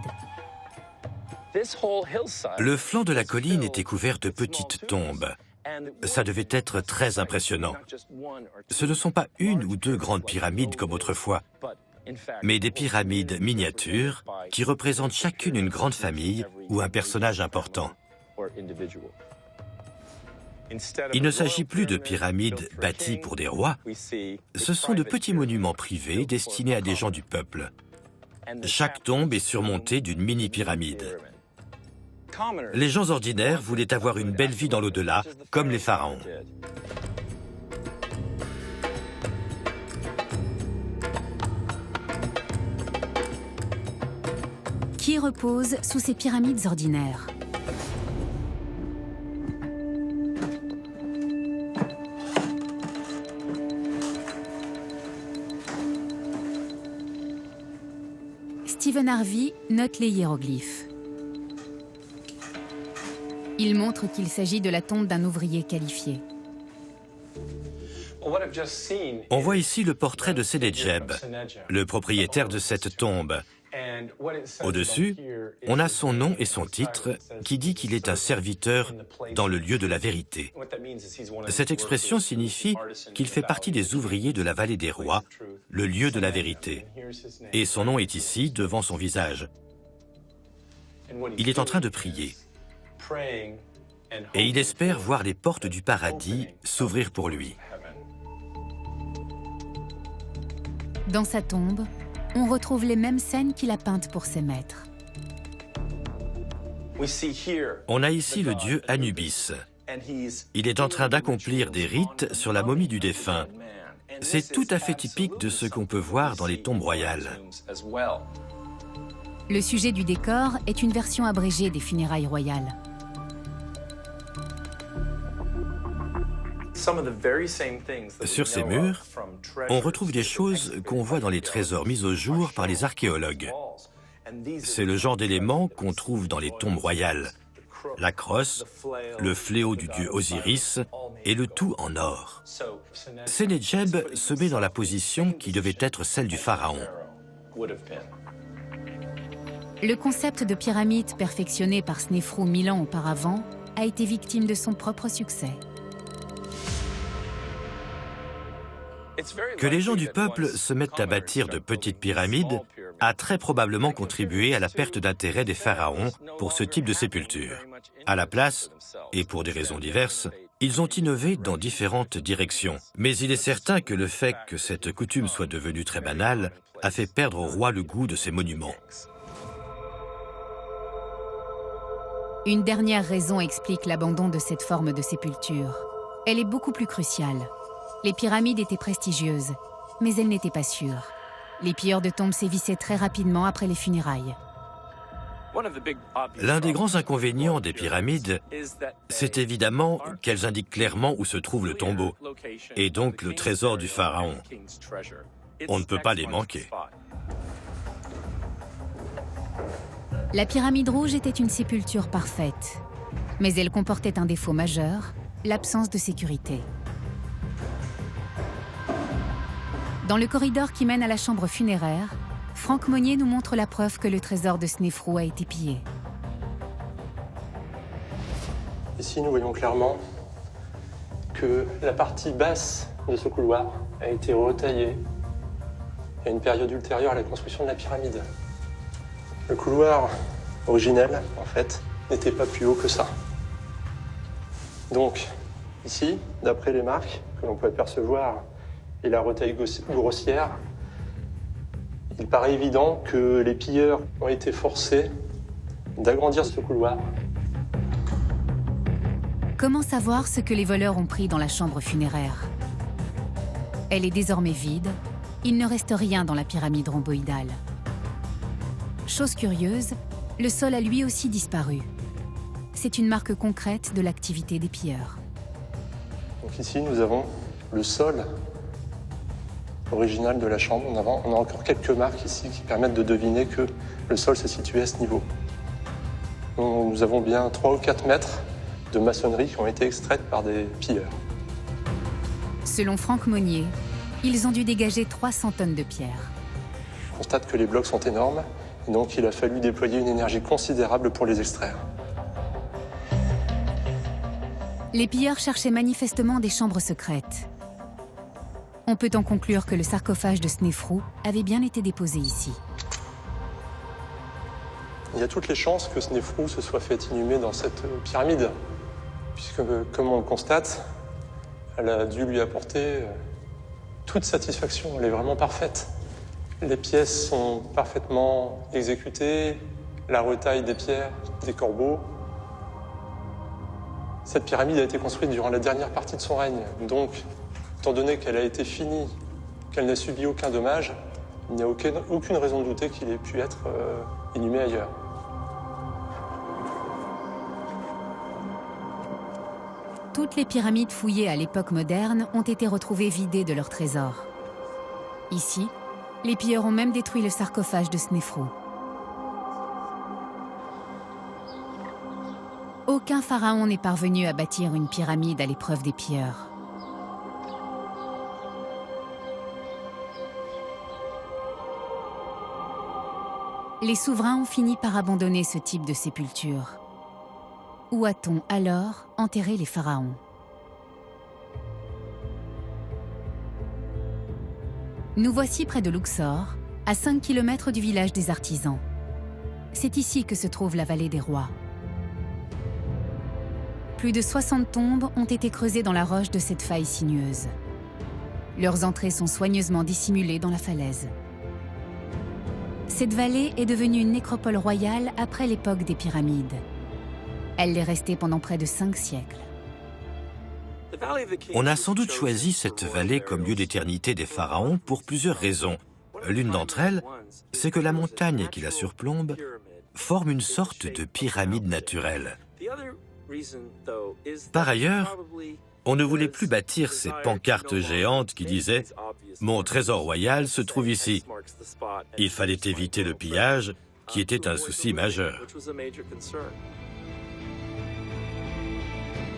Le flanc de la colline était couvert de petites tombes. Ça devait être très impressionnant. Ce ne sont pas une ou deux grandes pyramides comme autrefois, mais des pyramides miniatures qui représentent chacune une grande famille ou un personnage important. Il ne s'agit plus de pyramides bâties pour des rois. Ce sont de petits monuments privés destinés à des gens du peuple. Chaque tombe est surmontée d'une mini-pyramide. Les gens ordinaires voulaient avoir une belle vie dans l'au-delà, comme les pharaons. Qui repose sous ces pyramides ordinaires? Stephen Harvey note les hiéroglyphes. Il montre qu'il s'agit de la tombe d'un ouvrier qualifié. On voit ici le portrait de Sénédjeb, le propriétaire de cette tombe. Au-dessus, on a son nom et son titre qui dit qu'il est un serviteur dans le lieu de la vérité. Cette expression signifie qu'il fait partie des ouvriers de la vallée des rois, le lieu de la vérité. Et son nom est ici, devant son visage. Il est en train de prier. Et il espère voir les portes du paradis s'ouvrir pour lui. Dans sa tombe, on retrouve les mêmes scènes qu'il a peintes pour ses maîtres. On a ici le dieu Anubis. Il est en train d'accomplir des rites sur la momie du défunt. C'est tout à fait typique de ce qu'on peut voir dans les tombes royales. Le sujet du décor est une version abrégée des funérailles royales. Sur ces murs, on retrouve des choses qu'on voit dans les trésors mis au jour par les archéologues. C'est le genre d'éléments qu'on trouve dans les tombes royales. la crosse, le fléau du dieu Osiris, et le tout en or. Sénécheb se met dans la position qui devait être celle du pharaon. Le concept de pyramide perfectionné par Snéfrou 1000 ans auparavant a été victime de son propre succès. Que les gens du peuple se mettent à bâtir de petites pyramides a très probablement contribué à la perte d'intérêt des pharaons pour ce type de sépulture. À la place, et pour des raisons diverses, ils ont innové dans différentes directions. Mais il est certain que le fait que cette coutume soit devenue très banale a fait perdre au roi le goût de ces monuments. Une dernière raison explique l'abandon de cette forme de sépulture. Elle est beaucoup plus cruciale. Les pyramides étaient prestigieuses, mais elles n'étaient pas sûres. Les pilleurs de tombes sévissaient très rapidement après les funérailles. L'un des grands inconvénients des pyramides, c'est évidemment qu'elles indiquent clairement où se trouve le tombeau, et donc le trésor du pharaon. On ne peut pas les manquer. La pyramide rouge était une sépulture parfaite, mais elle comportait un défaut majeur, l'absence de sécurité. Dans le corridor qui mène à la chambre funéraire, Franck Monnier nous montre la preuve que le trésor de Snéfrou a été pillé. Ici, nous voyons clairement que la partie basse de ce couloir a été retaillée à une période ultérieure à la construction de la pyramide. Le couloir originel, en fait, n'était pas plus haut que ça. Donc, ici, d'après les marques que l'on peut apercevoir et la retaille grossière, il paraît évident que les pilleurs ont été forcés d'agrandir ce couloir. Comment savoir ce que les voleurs ont pris dans la chambre funéraire? Elle est désormais vide, il ne reste rien dans la pyramide rhomboïdale. Chose curieuse, le sol a lui aussi disparu. C'est une marque concrète de l'activité des pilleurs. Donc ici, nous avons le sol original de la chambre. On a encore quelques marques ici qui permettent de deviner que le sol se situait à ce niveau. Nous avons bien 3 ou 4 mètres de maçonnerie qui ont été extraites par des pilleurs. Selon Franck Monnier, ils ont dû dégager 300 tonnes de pierre. On constate que les blocs sont énormes et donc il a fallu déployer une énergie considérable pour les extraire. Les pilleurs cherchaient manifestement des chambres secrètes. On peut en conclure que le sarcophage de Snéfrou avait bien été déposé ici. Il y a toutes les chances que Snéfrou se soit fait inhumer dans cette pyramide, puisque, comme on le constate, elle a dû lui apporter toute satisfaction. Elle est vraiment parfaite. Les pièces sont parfaitement exécutées, la retaille des pierres, des corbeaux. Cette pyramide a été construite durant la dernière partie de son règne, donc étant donné qu'elle a été finie, qu'elle n'a subi aucun dommage, il n'y a aucune raison de douter qu'il ait pu être inhumé ailleurs. Toutes les pyramides fouillées à l'époque moderne ont été retrouvées vidées de leurs trésors. Ici, les pilleurs ont même détruit le sarcophage de Snéfrou. Aucun pharaon n'est parvenu à bâtir une pyramide à l'épreuve des pilleurs. Les souverains ont fini par abandonner ce type de sépulture. Où a-t-on alors enterré les pharaons? Nous voici près de Luxor, à 5 km du village des artisans. C'est ici que se trouve la vallée des rois. Plus de 60 tombes ont été creusées dans la roche de cette faille sinueuse. Leurs entrées sont soigneusement dissimulées dans la falaise. Cette vallée est devenue une nécropole royale après l'époque des pyramides. Elle l'est restée pendant près de 5 siècles. On a sans doute choisi cette vallée comme lieu d'éternité des pharaons pour plusieurs raisons. L'une d'entre elles, c'est que la montagne qui la surplombe forme une sorte de pyramide naturelle. Par ailleurs, on ne voulait plus bâtir ces pancartes géantes qui disaient « Mon trésor royal se trouve ici ». Il fallait éviter le pillage, qui était un souci majeur.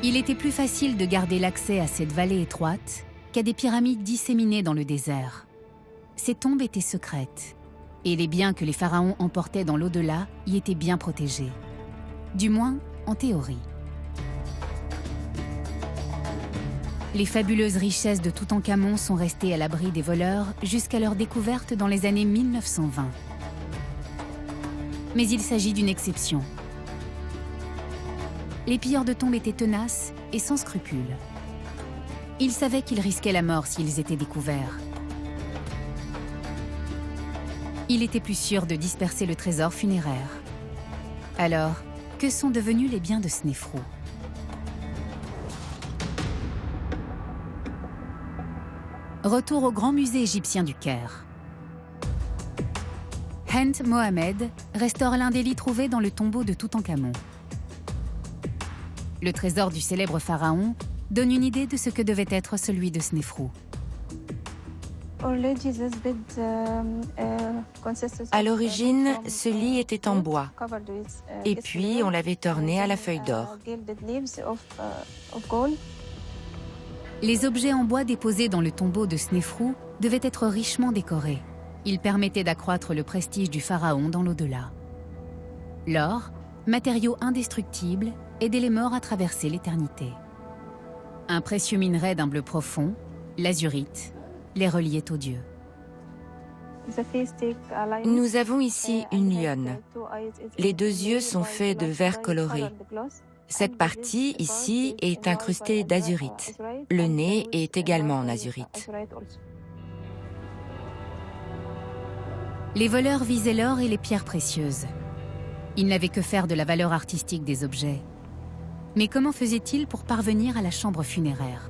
Il était plus facile de garder l'accès à cette vallée étroite qu'à des pyramides disséminées dans le désert. Ces tombes étaient secrètes, et les biens que les pharaons emportaient dans l'au-delà y étaient bien protégés. Du moins, en théorie. Les fabuleuses richesses de Toutankhamon sont restées à l'abri des voleurs jusqu'à leur découverte dans les années 1920. Mais il s'agit d'une exception. Les pilleurs de tombes étaient tenaces et sans scrupules. Ils savaient qu'ils risquaient la mort s'ils étaient découverts. Il était plus sûr de disperser le trésor funéraire. Alors, que sont devenus les biens de Snéfrou? Retour au grand musée égyptien du Caire. Hent Mohamed restaure l'un des lits trouvés dans le tombeau de Toutankhamon. Le trésor du célèbre pharaon donne une idée de ce que devait être celui de Snéfrou. À l'origine, ce lit était en bois, et puis on l'avait orné à la feuille d'or. Les objets en bois déposés dans le tombeau de Snéfrou devaient être richement décorés. Ils permettaient d'accroître le prestige du pharaon dans l'au-delà. L'or, matériau indestructible, aidait les morts à traverser l'éternité. Un précieux minerai d'un bleu profond, l'azurite, les reliait aux dieux. Nous avons ici une lionne. Les deux yeux sont faits de verre coloré. Cette partie, ici, est incrustée d'azurite. Le nez est également en azurite. Les voleurs visaient l'or et les pierres précieuses. Ils n'avaient que faire de la valeur artistique des objets. Mais comment faisaient-ils pour parvenir à la chambre funéraire?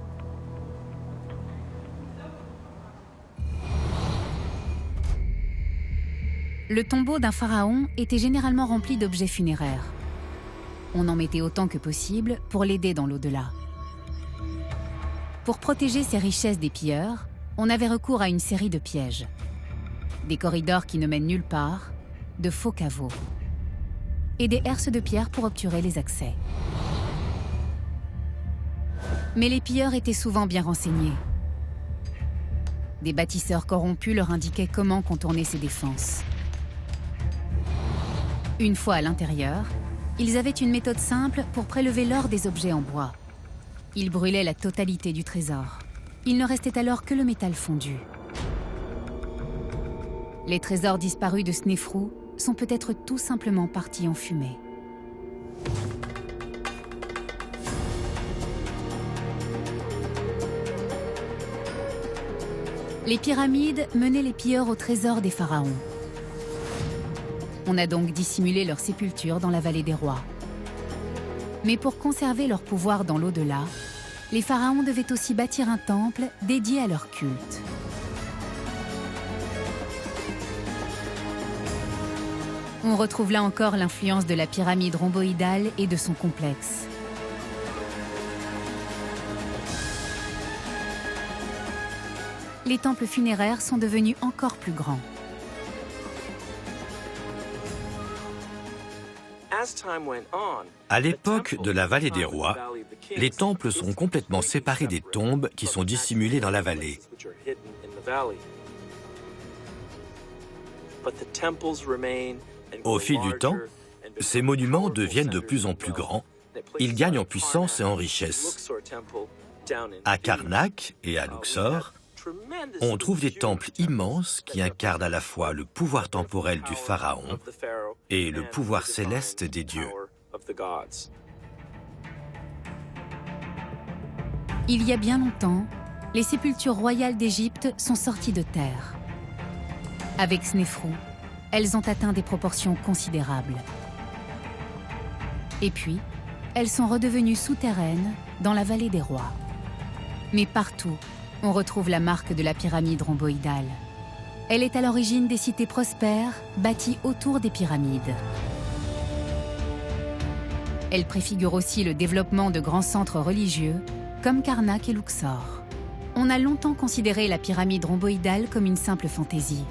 Le tombeau d'un pharaon était généralement rempli d'objets funéraires. On en mettait autant que possible pour l'aider dans l'au-delà. Pour protéger ces richesses des pilleurs, on avait recours à une série de pièges. Des corridors qui ne mènent nulle part, de faux caveaux, et des herses de pierre pour obturer les accès. Mais les pilleurs étaient souvent bien renseignés. Des bâtisseurs corrompus leur indiquaient comment contourner ces défenses. Une fois à l'intérieur, ils avaient une méthode simple pour prélever l'or des objets en bois. Ils brûlaient la totalité du trésor. Il ne restait alors que le métal fondu. Les trésors disparus de Snéfrou sont peut-être tout simplement partis en fumée. Les pyramides menaient les pilleurs au trésor des pharaons. On a donc dissimulé leur sépulture dans la vallée des rois. Mais pour conserver leur pouvoir dans l'au-delà, les pharaons devaient aussi bâtir un temple dédié à leur culte. On retrouve là encore l'influence de la pyramide rhomboïdale et de son complexe. Les temples funéraires sont devenus encore plus grands. À l'époque de la vallée des rois, les temples sont complètement séparés des tombes qui sont dissimulées dans la vallée. Au fil du temps, ces monuments deviennent de plus en plus grands. Ils gagnent en puissance et en richesse. À Karnak et à Luxor, on trouve des temples immenses qui incarnent à la fois le pouvoir temporel du pharaon et le pouvoir céleste des dieux. Il y a bien longtemps, les sépultures royales d'Égypte sont sorties de terre. Avec Snéfrou, elles ont atteint des proportions considérables. Et puis, elles sont redevenues souterraines dans la vallée des rois. Mais partout, on retrouve la marque de la pyramide rhomboïdale. Elle est à l'origine des cités prospères bâties autour des pyramides. Elle préfigure aussi le développement de grands centres religieux comme Karnak et Luxor. On a longtemps considéré la pyramide rhomboïdale comme une simple fantaisie.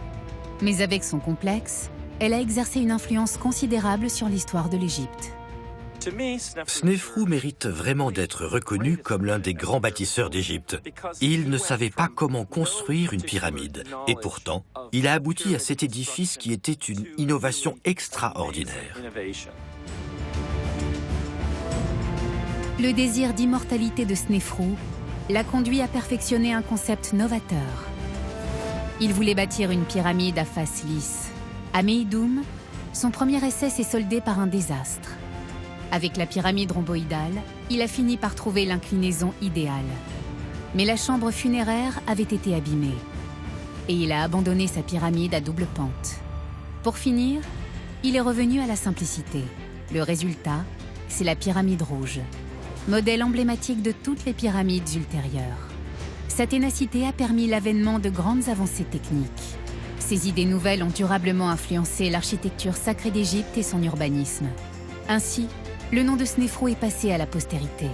Mais avec son complexe, elle a exercé une influence considérable sur l'histoire de l'Égypte. Snéfrou mérite vraiment d'être reconnu comme l'un des grands bâtisseurs d'Égypte. Il ne savait pas comment construire une pyramide, et pourtant, il a abouti à cet édifice qui était une innovation extraordinaire. Le désir d'immortalité de Snéfrou l'a conduit à perfectionner un concept novateur. Il voulait bâtir une pyramide à face lisse. À Meidoum, son premier essai s'est soldé par un désastre. Avec la pyramide rhomboïdale, il a fini par trouver l'inclinaison idéale. Mais la chambre funéraire avait été abîmée. Et il a abandonné sa pyramide à double pente. Pour finir, il est revenu à la simplicité. Le résultat, c'est la pyramide rouge, modèle emblématique de toutes les pyramides ultérieures. Sa ténacité a permis l'avènement de grandes avancées techniques. Ses idées nouvelles ont durablement influencé l'architecture sacrée d'Égypte et son urbanisme. Ainsi, le nom de Snéfrou est passé à la postérité.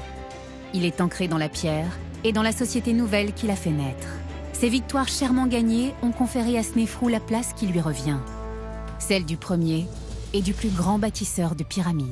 Il est ancré dans la pierre et dans la société nouvelle qu'il a fait naître. Ses victoires chèrement gagnées ont conféré à Snéfrou la place qui lui revient, celle du premier et du plus grand bâtisseur de pyramides.